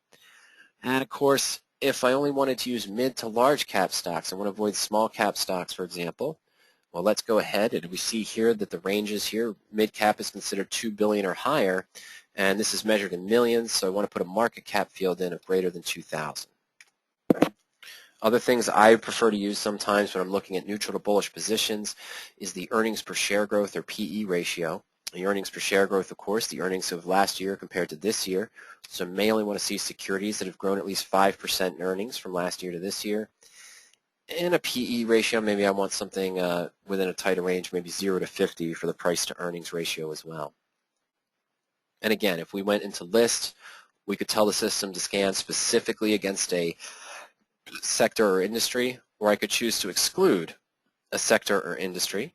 And of course, if I only wanted to use mid to large cap stocks, I want to avoid small cap stocks, for example, Well, let's go ahead, and we see here that the ranges here, mid-cap is considered 2 billion or higher, and this is measured in millions, so I want to put a market cap field in of greater than 2,000. Other things I prefer to use sometimes when I'm looking at neutral to bullish positions is the earnings per share growth, or PE ratio. The earnings per share growth, of course, the earnings of last year compared to this year. So I may only want to see securities that have grown at least 5% in earnings from last year to this year. And a PE ratio, maybe I want something within a tighter range, maybe 0 to 50 for the price to earnings ratio as well. And again, if we went into list, we could tell the system to scan specifically against a sector or industry, or I could choose to exclude a sector or industry.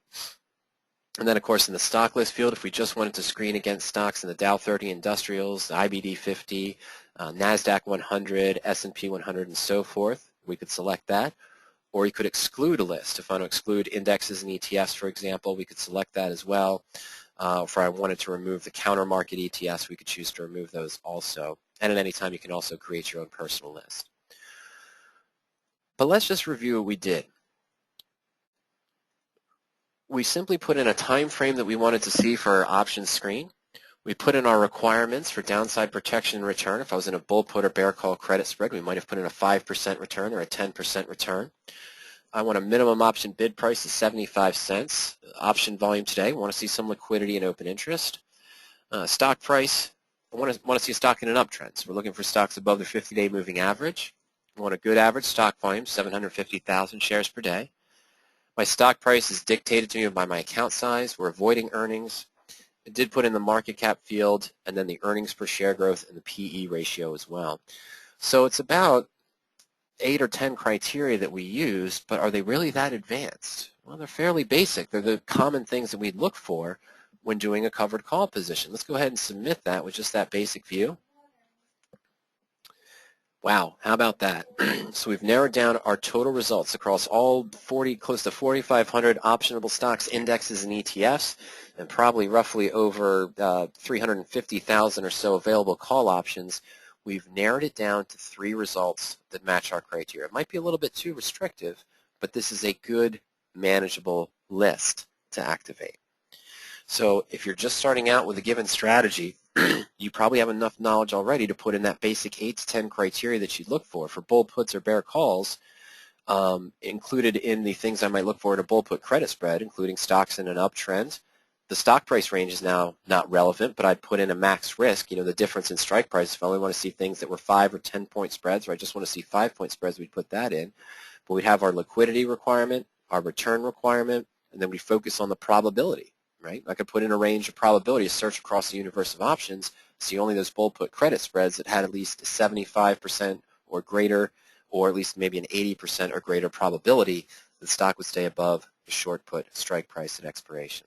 And then, of course, in the stock list field, if we just wanted to screen against stocks in the Dow 30 Industrials, the IBD 50, NASDAQ 100, S&P 100, and so forth, we could select that. Or you could exclude a list. If I want to exclude indexes and ETFs, for example, we could select that as well. If I wanted to remove the counter market ETFs, we could choose to remove those also. And at any time, you can also create your own personal list. But let's just review what we did. We simply put in a time frame that we wanted to see for our options screen. We put in our requirements for downside protection and return. If I was in a bull put or bear call credit spread, we might have put in a 5% return or a 10% return. I want a minimum option bid price of 75 cents. Option volume today, we want to see some liquidity and open interest. Stock price, I want to see a stock in an uptrend. So we're looking for stocks above the 50-day moving average. I want a good average stock volume, 750,000 shares per day. My stock price is dictated to me by my account size. We're avoiding earnings. I did put in the market cap field and then the earnings per share growth and the PE ratio as well. So it's about 8 or 10 criteria that we used, but are they really that advanced? Well, they're fairly basic. They're the common things that we'd look for when doing a covered call position. Let's go ahead and submit that with just that basic view. Wow, how about that? So we've narrowed down our total results across all close to 4,500 optionable stocks, indexes, and ETFs, and probably roughly over 350,000 or so available call options. We've narrowed it down to 3 results that match our criteria. It might be a little bit too restrictive, but this is a good, manageable list to activate. So if you're just starting out with a given strategy, you probably have enough knowledge already to put in that basic 8 to 10 criteria that you look for bull puts or bear calls, included in the things I might look for in a bull put credit spread, including stocks in an uptrend. The stock price range is now not relevant, but I'd put in a max risk, the difference in strike price. If I only want to see things that were 5 or 10 point spreads, or I just want to see 5-point spreads, we'd put that in. But we'd have our liquidity requirement, our return requirement, and then we focus on the probability. Right? I could put in a range of probability, search across the universe of options, see only those bull put credit spreads that had at least 75% or greater, or at least maybe an 80% or greater probability the stock would stay above the short put strike price at expiration.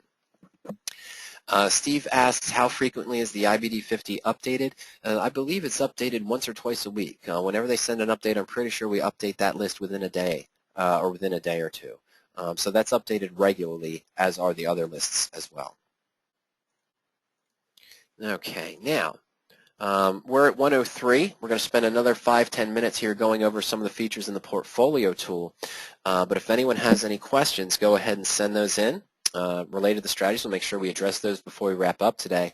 Steve asks, how frequently is the IBD 50 updated? I believe it's updated once or twice a week. Whenever they send an update, I'm pretty sure we update that list within a day or within a day or two. So that's updated regularly, as are the other lists as well. Okay, now we're at 1:03. We're going to spend another 5-10 minutes here going over some of the features in the portfolio tool. But if anyone has any questions, go ahead and send those in related to the strategies. We'll make sure we address those before we wrap up today.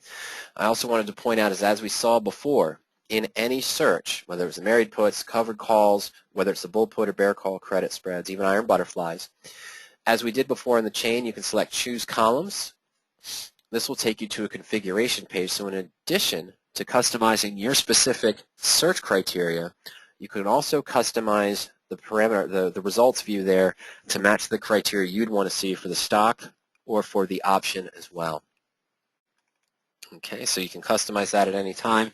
I also wanted to point out, as we saw before, in any search, whether it's the married puts, covered calls, whether it's the bull put or bear call credit spreads, even iron butterflies, as we did before in the chain, you can select Choose Columns. This will take you to a configuration page. So in addition to customizing your specific search criteria, you can also customize the parameter, the results view there to match the criteria you'd want to see for the stock or for the option as well. Okay, so you can customize that at any time,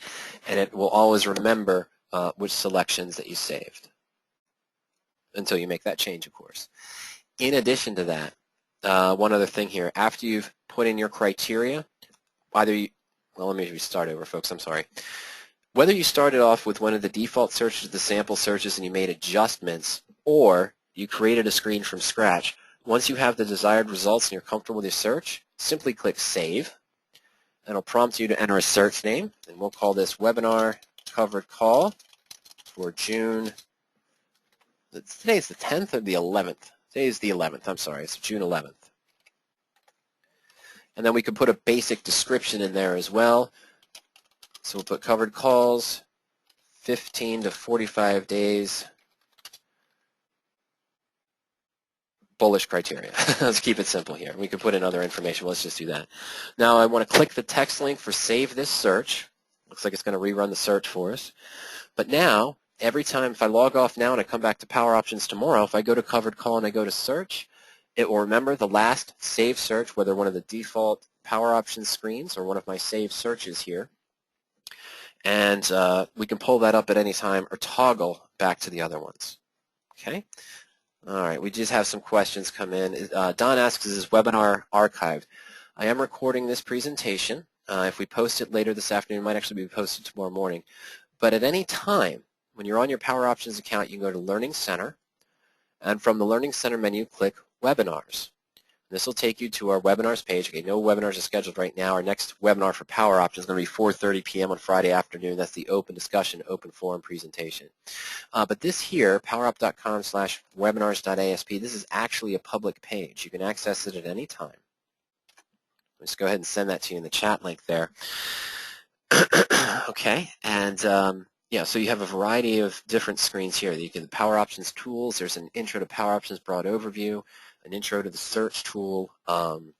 and it will always remember which selections that you saved until you make that change, of course. In addition to that, one other thing here, after you've put in your criteria, well, let me start over, folks, I'm sorry. Whether you started off with one of the default searches, the sample searches, and you made adjustments, or you created a screen from scratch, once you have the desired results and you're comfortable with your search, simply click Save. And it'll prompt you to enter a search name, and we'll call this Webinar Covered Call for June. Today is the 10th or the 11th? Today is the 11th, I'm sorry, it's June 11th. And then we could put a basic description in there as well. So we'll put covered calls, 15 to 45 days, bullish criteria. Let's keep it simple here. We could put in other information. Let's just do that. Now I want to click the text link for save this search. Looks like it's going to rerun the search for us. But now, every time, if I log off now and I come back to PowerOptions tomorrow, if I go to covered call and I go to search, it will remember the last saved search, whether one of the default PowerOptions screens or one of my saved searches here. And we can pull that up at any time or toggle back to the other ones. Okay? All right, we just have some questions come in. Don asks, is this webinar archived? I am recording this presentation. If we post it later this afternoon, it might actually be posted tomorrow morning. But at any time, when you're on your PowerOptions account, you can go to Learning Center, and from the Learning Center menu, click Webinars. This will take you to our webinars page. Okay, no webinars are scheduled right now. Our next webinar for PowerOptions is going to be 4:30 p.m. on Friday afternoon. That's the open discussion, open forum presentation. But this here, powerup.com/webinars.asp, this is actually a public page. You can access it at any time. Let's go ahead and send that to you in the chat link there. Okay, and yeah, so you have a variety of different screens here. You can the PowerOptions tools. There's an intro to PowerOptions broad overview, an intro to the search tool, and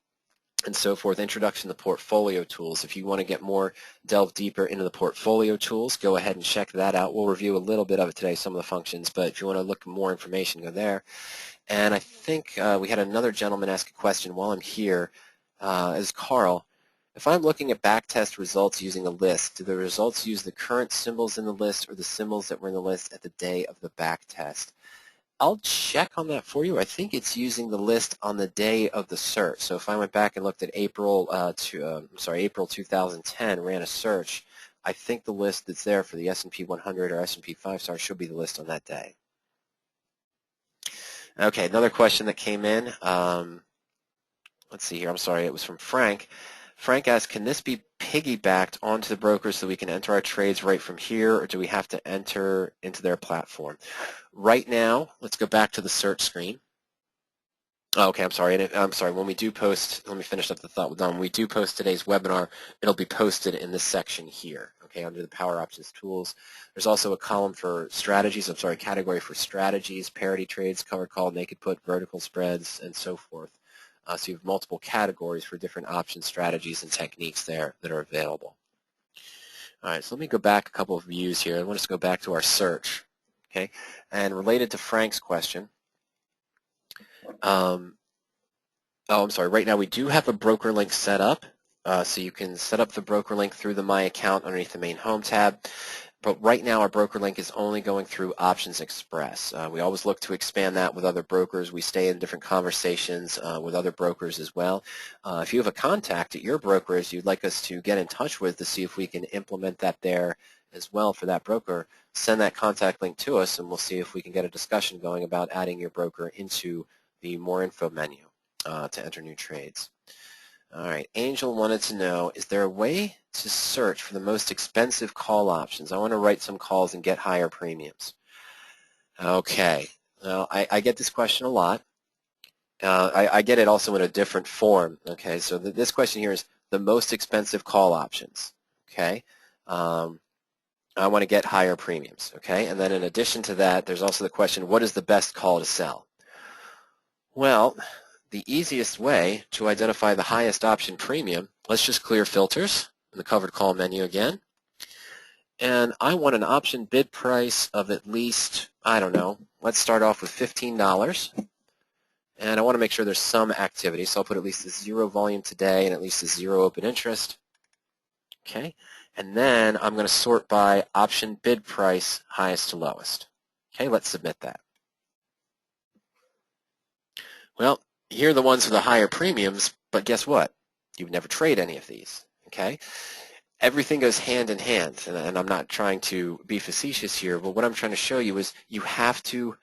so forth. Introduction to portfolio tools. If you want to get more, delve deeper into the portfolio tools, go ahead and check that out. We'll review a little bit of it today, some of the functions, but if you want to look at more information, go there. And I think we had another gentleman ask a question while I'm here, as Carl. If I'm looking at backtest results using a list, do the results use the current symbols in the list or the symbols that were in the list at the day of the backtest? I'll check on that for you. I think it's using the list on the day of the search. So if I went back and looked at April 2010, ran a search, I think the list that's there for the S&P 100 or S&P 5-star should be the list on that day. Okay, another question that came in. Let's see here. I'm sorry, it was from Frank. Frank asked, can this be piggybacked onto the broker so we can enter our trades right from here, or do we have to enter into their platform? Right now, let's go back to the search screen. Oh, okay, I'm sorry. When we do post, let me finish up the thought with Don. When we do post today's webinar, it'll be posted in this section here, okay, under the PowerOptions tools. There's also a column for strategies, category for strategies, parity trades, covered call, naked put, vertical spreads, and so forth. So you have multiple categories for different option strategies and techniques there that are available. All right, so let me go back a couple of views here. I want us to go back to our search, okay? And related to Frank's question, right now we do have a broker link set up. So you can set up the broker link through the My Account underneath the main Home tab. But right now our broker link is only going through Options Express. We always look to expand that with other brokers. We stay in different conversations with other brokers as well. If you have a contact at your brokerage you'd like us to get in touch with to see if we can implement that there as well for that broker, send that contact link to us and we'll see if we can get a discussion going about adding your broker into the More Info menu to enter new trades. All right, Angel wanted to know, is there a way to search for the most expensive call options? I want to write some calls and get higher premiums. Okay, well, I get this question a lot. I get it also in a different form. Okay, so this question here is the most expensive call options. Okay, I want to get higher premiums. Okay, and then in addition to that, there's also the question, what is the best call to sell? Well, the easiest way to identify the highest option premium, let's just clear filters in the covered call menu again. And I want an option bid price of at least, I don't know, let's start off with $15. And I want to make sure there's some activity, so I'll put at least a 0 volume today and at least a 0 open interest. Okay, and then I'm going to sort by option bid price highest to lowest. Okay, let's submit that. Well, here are the ones with the higher premiums, but guess what? You would never trade any of these, okay? Everything goes hand in hand, and I'm not trying to be facetious here, but what I'm trying to show you is you have to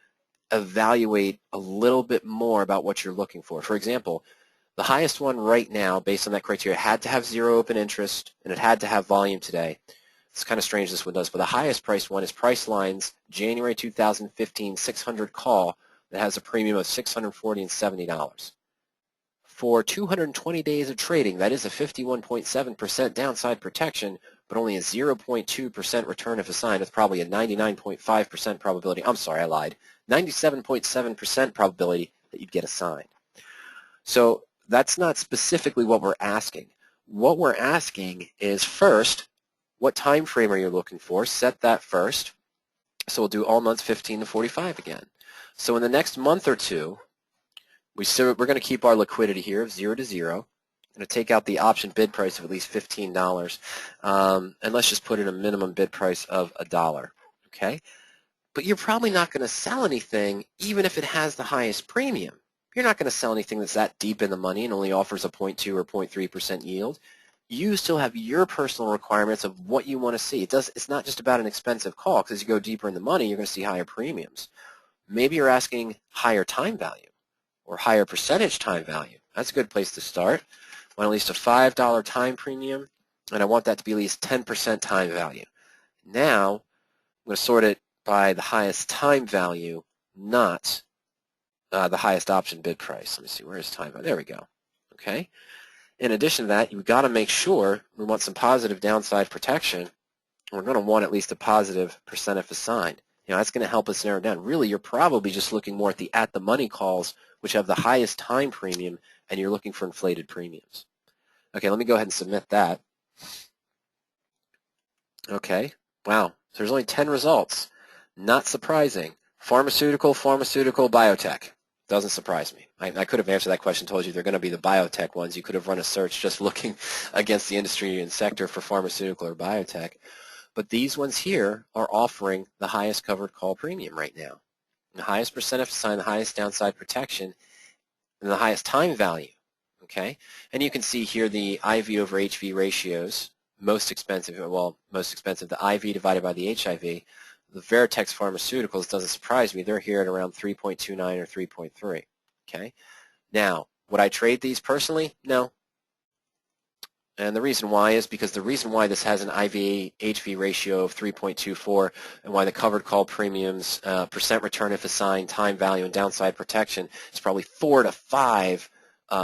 evaluate a little bit more about what you're looking for. For example, the highest one right now, based on that criteria, had to have 0 open interest, and it had to have volume today. It's kind of strange this one does, but the highest priced one is Priceline's January 2015 600 call that has a premium of $640 and $70. for 220 days of trading. That is a 51.7% downside protection, but only a 0.2% return if assigned, with probably a 99.5% probability. I'm sorry, I lied. 97.7% probability that you'd get assigned. So that's not specifically what we're asking. What we're asking is, first, what time frame are you looking for? Set that first. So we'll do all months 15 to 45 again. So in the next month or two, we're going to keep our liquidity here of 0 to 0. I'm going to take out the option bid price of at least $15, and let's just put in a minimum bid price of $1. Okay? But you're probably not going to sell anything even if it has the highest premium. You're not going to sell anything that's that deep in the money and only offers a 0.2 or 0.3% yield. You still have your personal requirements of what you want to see. It's not just about an expensive call, because as you go deeper in the money, you're going to see higher premiums. Maybe you're asking higher time value or higher percentage time value. That's a good place to start. I want at least a $5 time premium, and I want that to be at least 10% time value. Now, I'm going to sort it by the highest time value, not the highest option bid price. Let me see, where is time value? There we go. Okay. In addition to that, you've got to make sure we want some positive downside protection. We're going to want at least a positive percent if assigned. That's going to help us narrow down. Really, you're probably just looking more at the at-the-money calls, which have the highest time premium, and you're looking for inflated premiums. Okay, let me go ahead and submit that. Okay, wow, so there's only 10 results. Not surprising. Pharmaceutical, biotech. Doesn't surprise me. I could have answered that question, told you they're going to be the biotech ones. You could have run a search just looking against the industry and sector for pharmaceutical or biotech. But these ones here are offering the highest covered call premium right now. The highest percent if assigned, the highest downside protection, and the highest time value. Okay? And you can see here the IV over HV ratios. Most expensive, the IV divided by the HIV. The Veritex Pharmaceuticals, doesn't surprise me, they're here at around 3.29 or 3.3. Okay? Now, would I trade these personally? No. And the reason why is because the reason why this has an IV-HV ratio of 3.24 and why the covered call premiums, percent return if assigned, time value, and downside protection is probably 4 to 5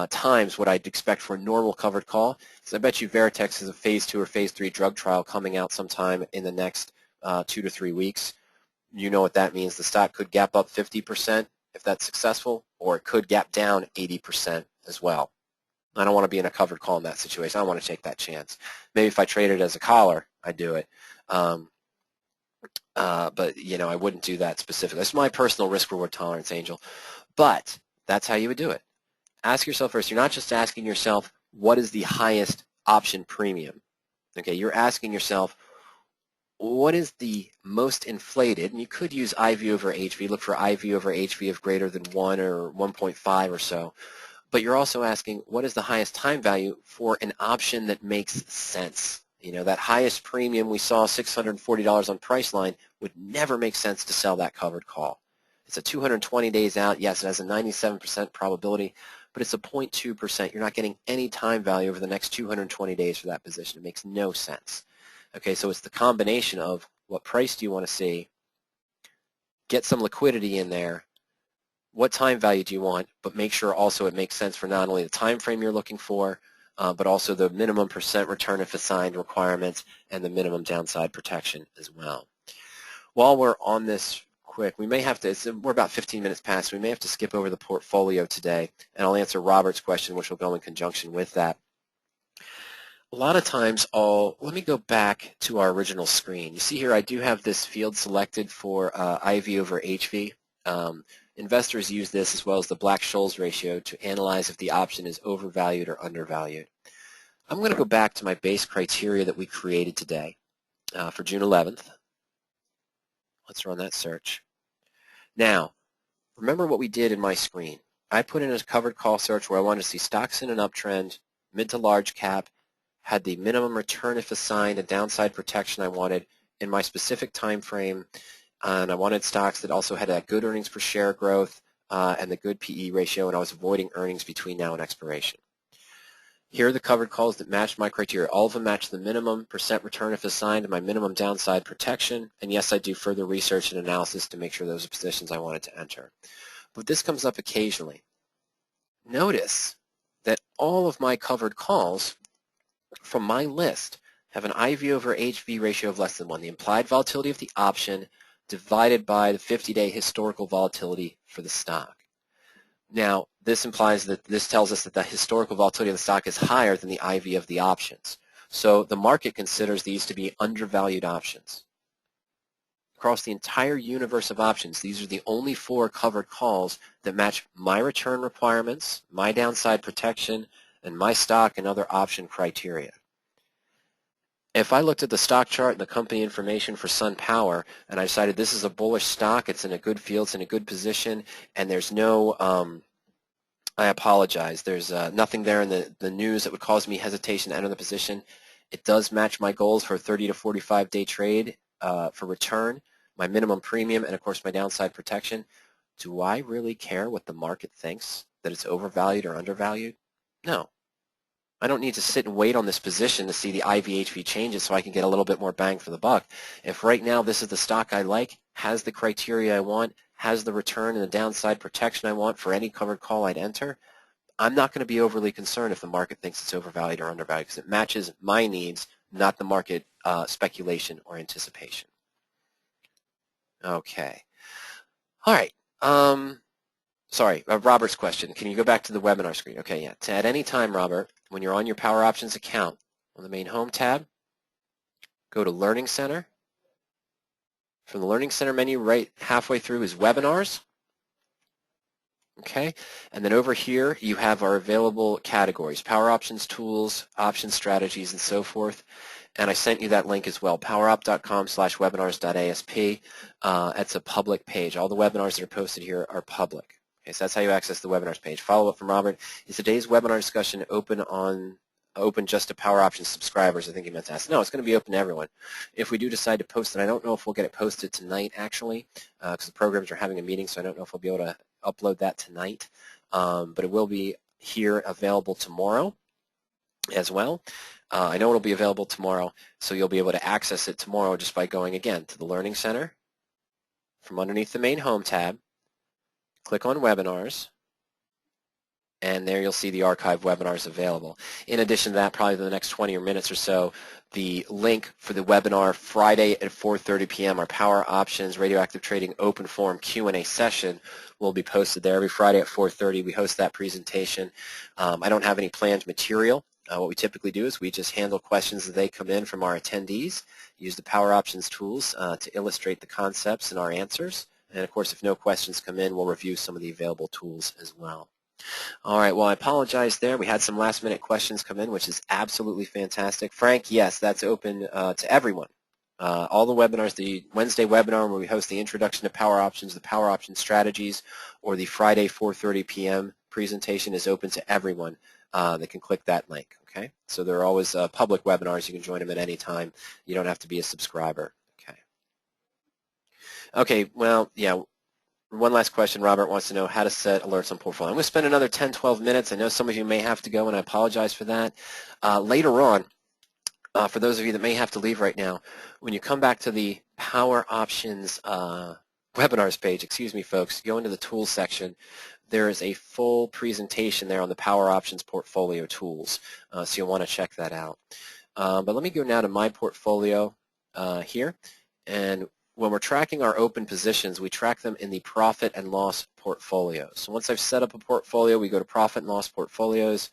times what I'd expect for a normal covered call. So I bet you Veritex has a phase 2 or phase 3 drug trial coming out sometime in the next 2 to 3 weeks. You know what that means. The stock could gap up 50% if that's successful, or it could gap down 80% as well. I don't want to be in a covered call in that situation. I don't want to take that chance. Maybe if I traded as a collar, I'd do it. But, I wouldn't do that specifically. That's my personal risk-reward tolerance, Angel. But that's how you would do it. Ask yourself first. You're not just asking yourself, what is the highest option premium? Okay, you're asking yourself, what is the most inflated? And you could use IV over HV. Look for IV over HV of greater than 1 or 1.5 or so. But you're also asking, what is the highest time value for an option that makes sense? That highest premium we saw, $640 on Priceline, would never make sense to sell that covered call. It's a 220 days out. Yes, it has a 97% probability, but it's a 0.2%. You're not getting any time value over the next 220 days for that position. It makes no sense. Okay, so it's the combination of what price do you want to see, get some liquidity in there, what time value do you want, but make sure also it makes sense for not only the time frame you're looking for, but also the minimum percent return if assigned requirements and the minimum downside protection as well. While we're on this quick, we may have to, we're about 15 minutes past, we may have to skip over the portfolio today, and I'll answer Robert's question, which will go in conjunction with that. A lot of times let me go back to our original screen. You see here I do have this field selected for IV over HV. Investors use this as well as the Black-Scholes ratio to analyze if the option is overvalued or undervalued. I'm going to go back to my base criteria that we created today for June 11th. Let's run that search. Now, remember what we did in my screen. I put in a covered call search where I wanted to see stocks in an uptrend, mid to large cap, had the minimum return if assigned, and downside protection I wanted in my specific time frame, and I wanted stocks that also had that good earnings per share growth and the good PE ratio, and I was avoiding earnings between now and expiration. Here are the covered calls that matched my criteria. All of them match the minimum percent return if assigned and my minimum downside protection, and yes, I do further research and analysis to make sure those are positions I wanted to enter. But this comes up occasionally. Notice all of my covered calls from my list have an IV over HV ratio of less than 1, the implied volatility of the option divided by the 50-day historical volatility for the stock. Now, this tells us that the historical volatility of the stock is higher than the IV of the options. So the market considers these to be undervalued options. Across the entire universe of options, these are the only 4 covered calls that match my return requirements, my downside protection, and my stock and other option criteria. If I looked at the stock chart and the company information for SunPower and I decided this is a bullish stock, it's in a good field, it's in a good position, and there's no, I apologize, there's nothing there in the news that would cause me hesitation to enter the position. It does match my goals for a 30 to 45 day trade for return, my minimum premium, and of course my downside protection. Do I really care what the market thinks, that it's overvalued or undervalued? No. I don't need to sit and wait on this position to see the IVHV changes so I can get a little bit more bang for the buck. If right now this is the stock I like, has the criteria I want, has the return and the downside protection I want for any covered call I'd enter, I'm not going to be overly concerned if the market thinks it's overvalued or undervalued because it matches my needs, not the market speculation or anticipation. Okay. All right. Sorry, Robert's question. Can you go back to the webinar screen? Okay, yeah. At any time, Robert, when you're on your PowerOptions account, on the main home tab, go to Learning Center. From the Learning Center menu, right halfway through is Webinars. Okay, and then over here you have our available categories, PowerOptions tools, option strategies, and so forth. And I sent you that link as well, powerop.com/webinars.asp. It's a public page. All the webinars that are posted here are public. Okay, so that's how you access the webinars page. Follow-up from Robert. Is today's webinar discussion open just to PowerOptions subscribers? I think he meant to ask. No, it's going to be open to everyone. If we do decide to post it, I don't know if we'll get it posted tonight, actually, because the programs are having a meeting, so I don't know if we'll be able to upload that tonight. But it will be here available tomorrow as well. I know it'll be available tomorrow, so you'll be able to access it tomorrow just by going, again, to the Learning Center. From underneath the main home tab, click on Webinars, and there you'll see the archive webinars available. In addition to that, probably in the next 20 minutes or so, the link for the webinar Friday at 4:30 p.m., our Power Options Radioactive Trading Open Forum Q&A session will be posted there. Every Friday at 4:30 we host that presentation. I don't have any planned material. What we typically do is we just handle questions as they come in from our attendees, use the PowerOptions tools to illustrate the concepts and our answers. And of course, if no questions come in, we'll review some of the available tools as well. All right, well, I apologize there. We had some last-minute questions come in, which is absolutely fantastic. Frank, yes, that's open to everyone. All the webinars, the Wednesday webinar where we host the introduction to PowerOptions, the PowerOptions strategies, or the Friday 4:30 p.m. presentation is open to everyone. They can click that link, okay? So there are always public webinars. You can join them at any time. You don't have to be a subscriber, okay? Okay, well, yeah, one last question. Robert wants to know how to set alerts on portfolio. I'm going to spend another 10, 12 minutes. I know some of you may have to go, and I apologize for that. Later on, for those of you that may have to leave right now, when you come back to the PowerOptions webinars page, excuse me, folks, go into the tools section. There is a full presentation there on the PowerOptions portfolio tools, so you'll want to check that out. But let me go now to my portfolio here, and when we're tracking our open positions, we track them in the profit and loss portfolio. So once I've set up a portfolio, we go to profit and loss portfolios.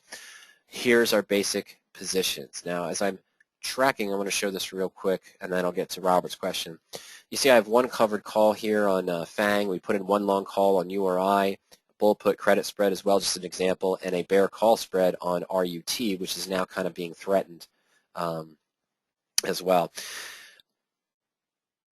Here's our basic positions. Now, as I'm tracking, I'm going to show this real quick, and then I'll get to Robert's question. You see I have one covered call here on FANG. We put in one long call on URI, bull put credit spread as well, just an example, and a bear call spread on RUT, which is now kind of being threatened as well.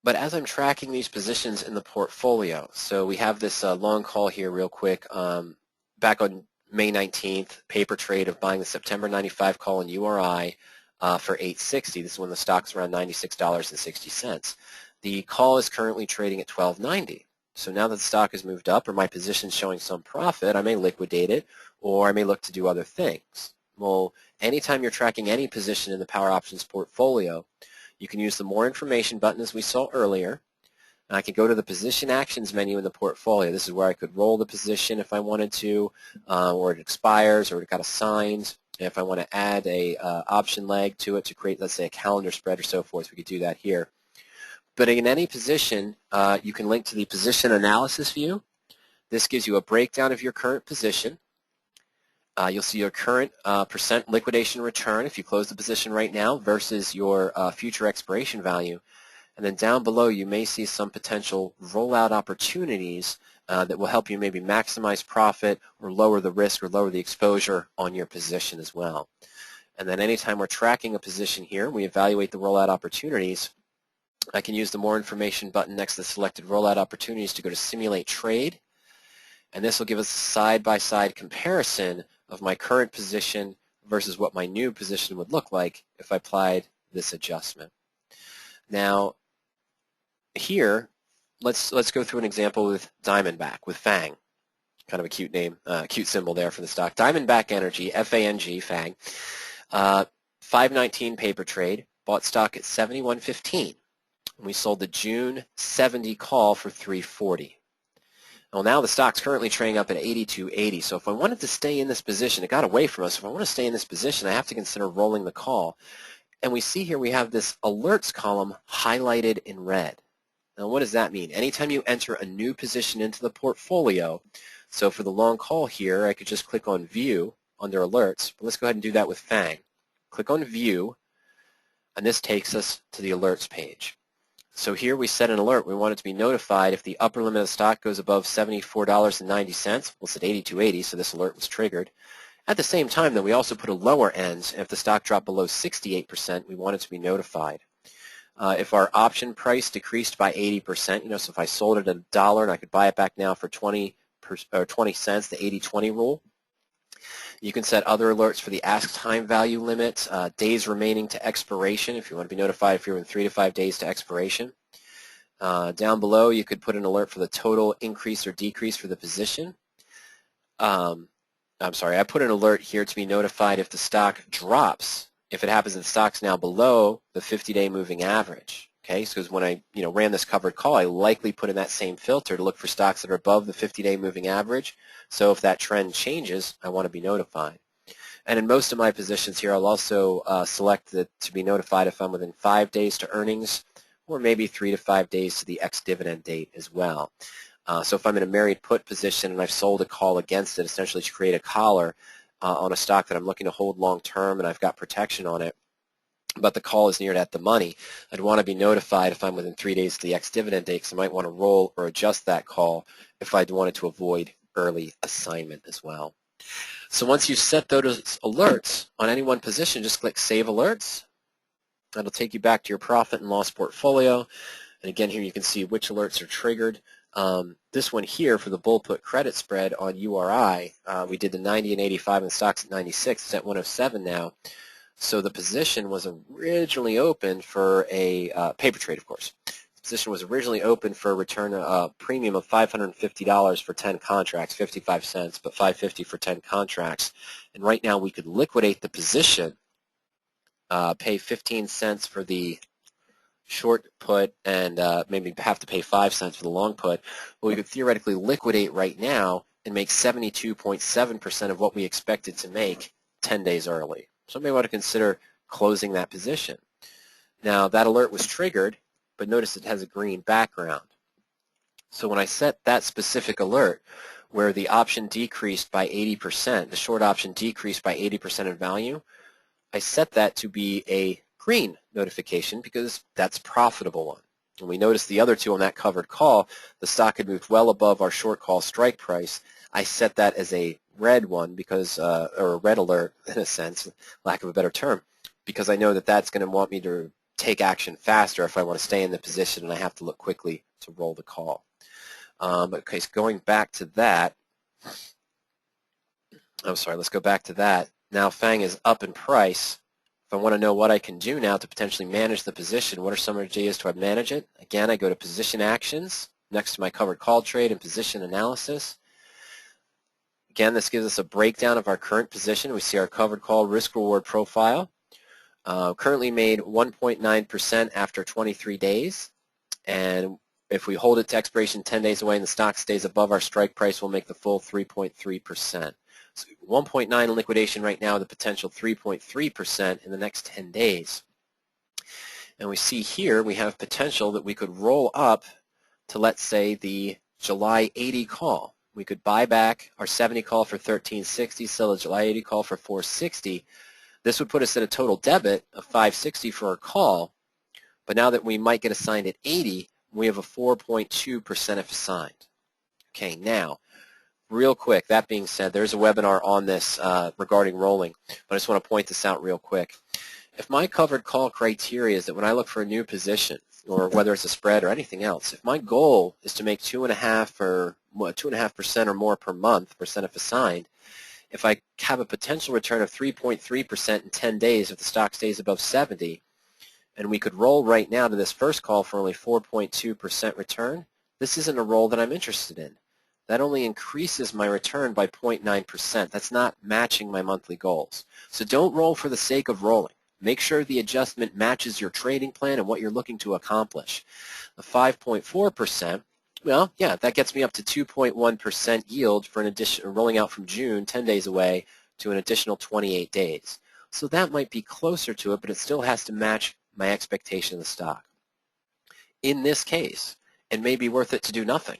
But as I'm tracking these positions in the portfolio, so we have this long call here real quick. Back on May 19th, paper trade of buying the September 95 call in URI for $8.60. This is when the stock's around $96.60. The call is currently trading at $12.90. So now that the stock has moved up or my position's showing some profit, I may liquidate it or I may look to do other things. Well, anytime you're tracking any position in the PowerOptions portfolio, you can use the More Information button as we saw earlier. I can go to the position actions menu in the portfolio. This is where I could roll the position if I wanted to, or it expires, or it got assigned. If I want to add a option leg to it to create, let's say, a calendar spread or so forth, we could do that here. But in any position, you can link to the position analysis view. This gives you a breakdown of your current position. You'll see your current percent liquidation return if you close the position right now versus your future expiration value. And then down below you may see some potential rollout opportunities that will help you maybe maximize profit or lower the risk or lower the exposure on your position as well. And then anytime we're tracking a position here, we evaluate the rollout opportunities. I can use the More Information button next to the selected rollout opportunities to go to Simulate Trade. And this will give us a side-by-side comparison of my current position versus what my new position would look like if I applied this adjustment. Now, here, let's go through an example with Diamondback, with FANG. Kind of a cute name, cute symbol there for the stock. Diamondback Energy, F-A-N-G, FANG. 519 paper trade, bought stock at 71.15. And we sold the June 70 call for 340. Well, now the stock's currently trading up at 82.80. So if I wanted to stay in this position, it got away from us. If I want to stay in this position, I have to consider rolling the call. And we see here we have this alerts column highlighted in red. Now what does that mean? Anytime you enter a new position into the portfolio, so for the long call here, I could just click on View under Alerts. But let's go ahead and do that with FANG. Click on View, and this takes us to the Alerts page. So here we set an alert. We want it to be notified if the upper limit of the stock goes above $74.90. We'll set 82.80, so this alert was triggered. At the same time, though, we also put a lower end. If the stock dropped below 68%, we want it to be notified. If our option price decreased by 80%, so if I sold it at $1 and I could buy it back now for 20 cents, the 80-20 rule. You can set other alerts for the ask time value limit, days remaining to expiration, if you want to be notified if you're in 3 to 5 days to expiration. Down below, you could put an alert for the total increase or decrease for the position. I'm sorry, I put an alert here to be notified if the stock drops, if it happens that the stock's now below the 50-day moving average. Okay, so when I ran this covered call, I likely put in that same filter to look for stocks that are above the 50-day moving average. So if that trend changes, I want to be notified. And in most of my positions here, I'll also select to be notified if I'm within 5 days to earnings, or maybe 3 to 5 days to the ex-dividend date as well. So if I'm in a married put position and I've sold a call against it, essentially to create a collar on a stock that I'm looking to hold long term and I've got protection on it, but the call is near at the money, I'd want to be notified if I'm within 3 days to the ex-dividend date, because I might want to roll or adjust that call if I wanted to avoid early assignment as well. So once you set those alerts on any one position, just click Save Alerts. That'll take you back to your profit and loss portfolio. And again, here you can see which alerts are triggered. This one here for the bull put credit spread on URI, we did the 90 and 85 and the stock's at 96. It's at 107 now. So the position was originally open for a paper trade, of course. The position was originally open for a return premium of $550 for 10 contracts, 55 cents, but $550 for 10 contracts. And right now we could liquidate the position, pay 15 cents for the short put, and maybe have to pay 5 cents for the long put. But we could theoretically liquidate right now and make 72.7% of what we expected to make 10 days early. So you may want to consider closing that position. Now that alert was triggered, but notice it has a green background. So when I set that specific alert where the option decreased by 80%, the short option decreased by 80% in value, I set that to be a green notification because that's a profitable one. And we noticed the other two on that covered call, the stock had moved well above our short call strike price. I set that as a red one because, or a red alert in a sense, lack of a better term, because I know that that's going to want me to take action faster if I want to stay in the position and I have to look quickly to roll the call. Okay, so going back to that, I'm sorry, let's go back to that. Now FANG is up in price. If I want to know what I can do now to potentially manage the position, what are some ideas to manage it? Again, I go to Position Actions next to my covered call trade and Position Analysis. Again, this gives us a breakdown of our current position. We see our covered call risk-reward profile. Currently made 1.9% after 23 days, and If we hold it to expiration 10 days away and the stock stays above our strike price, we'll make the full 3.3%. So 1.9 in liquidation right now, the potential 3.3% in the next 10 days. And we see here we have potential that we could roll up to, let's say, the July 80 call. We could buy back our 70 call for $13.60, sell the July 80 call for $4.60. This would put us at a total debit of $5.60 for our call, but now that we might get assigned at 80, we have a 4.2% if assigned. Okay, now, real quick, that being said, there's a webinar on this regarding rolling, but I just want to point this out real quick. If my covered call criteria is that when I look for a new position, or whether it's a spread or anything else, if my goal is to make 2.5% or more per month, percent if assigned, if I have a potential return of 3.3% in 10 days if the stock stays above 70, and we could roll right now to this first call for only 4.2% return, this isn't a roll that I'm interested in. That only increases my return by 0.9%. That's not matching my monthly goals. So don't roll for the sake of rolling. Make sure the adjustment matches your trading plan and what you're looking to accomplish. The 5.4%, well, yeah, that gets me up to 2.1% yield for an addition, rolling out from June, 10 days away, to an additional 28 days. So that might be closer to it, but it still has to match my expectation of the stock. In this case, it may be worth it to do nothing.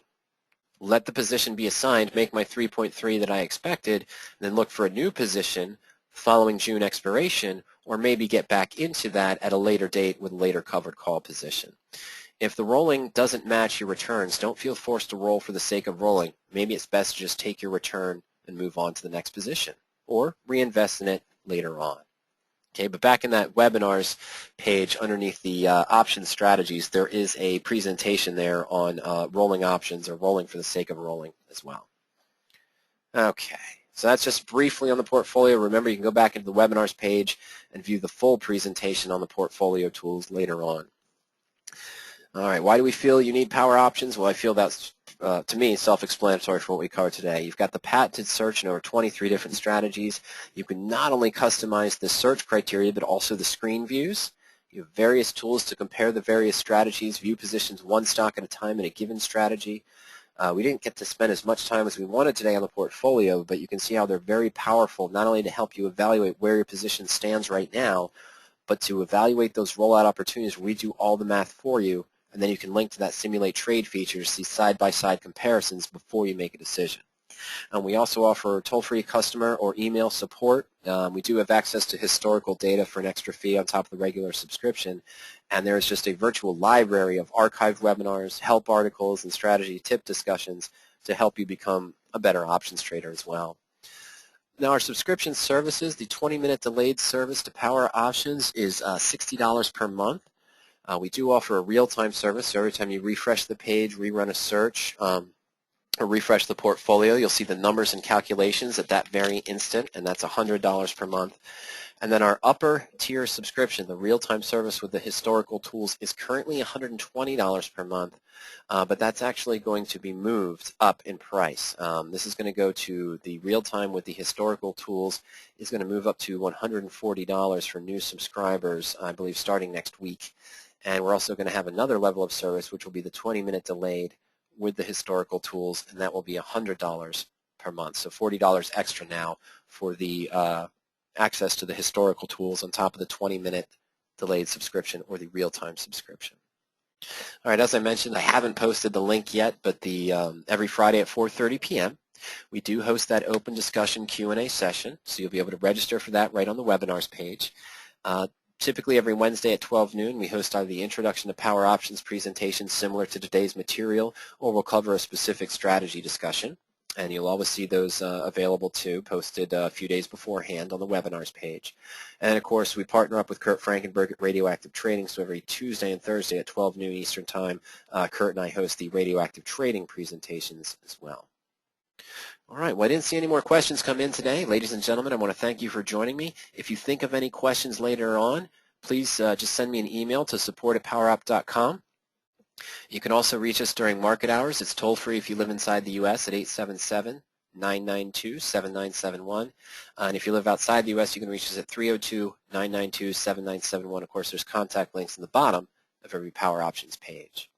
Let the position be assigned, make my 3.3 that I expected, and then look for a new position following June expiration, or maybe get back into that at a later date with a later covered call position. If the rolling doesn't match your returns, don't feel forced to roll for the sake of rolling. Maybe it's best to just take your return and move on to the next position, or reinvest in it later on. Okay, but back in that webinars page underneath the option strategies, there is a presentation there on rolling options or rolling for the sake of rolling as well. Okay, so that's just briefly on the portfolio. Remember, you can go back into the webinars page and view the full presentation on the portfolio tools later on. All right, why do we feel you need power options? Well, I feel that's, to me, self-explanatory for what we covered today. You've got the patented search in over 23 different strategies. You can not only customize the search criteria, but also the screen views. You have various tools to compare the various strategies, view positions one stock at a time in a given strategy. We didn't get to spend as much time as we wanted today on the portfolio, but you can see how they're very powerful, not only to help you evaluate where your position stands right now, but to evaluate those rollout opportunities where we do all the math for you, and then you can link to that simulate trade feature to see side-by-side comparisons before you make a decision. We also offer toll-free customer or email support. We do have access to historical data for an extra fee on top of the regular subscription, and there is just a virtual library of archived webinars, help articles, and strategy tip discussions to help you become a better options trader as well. Now, our subscription services, the 20-minute delayed service to Power Options is $60 per month. We do offer a real-time service, so every time you refresh the page, rerun a search, or refresh the portfolio, you'll see the numbers and calculations at that very instant, and that's $100 per month. And then our upper tier subscription, the real-time service with the historical tools, is currently $120 per month, but that's actually going to be moved up in price. This is going to go to the real-time with the historical tools is going to move up to $140 for new subscribers, I believe, starting next week. And we're also going to have another level of service, which will be the 20-minute delayed with the historical tools, and that will be $100 per month. So $40 extra now for the access to the historical tools on top of the 20-minute delayed subscription or the real-time subscription. All right, as I mentioned, I haven't posted the link yet, but the every Friday at 4:30 p.m. we do host that open discussion Q&A session, so you'll be able to register for that right on the webinars page. Typically every Wednesday at 12 noon, we host either the Introduction to Power Options presentation similar to today's material, or we'll cover a specific strategy discussion. And you'll always see those available too, posted a few days beforehand on the webinars page. And of course, we partner up with Kurt Frankenberg at Radioactive Trading, so every Tuesday and Thursday at 12 noon Eastern Time, Kurt and I host the Radioactive Trading presentations as well. All right, well, I didn't see any more questions come in today. Ladies and gentlemen, I want to thank you for joining me. If you think of any questions later on, please just send me an email to support@powerop.com. You can also reach us during market hours. It's toll-free if you live inside the U.S. at 877-992-7971. And if you live outside the U.S., you can reach us at 302-992-7971. Of course, there's contact links in the bottom of every Power Options page.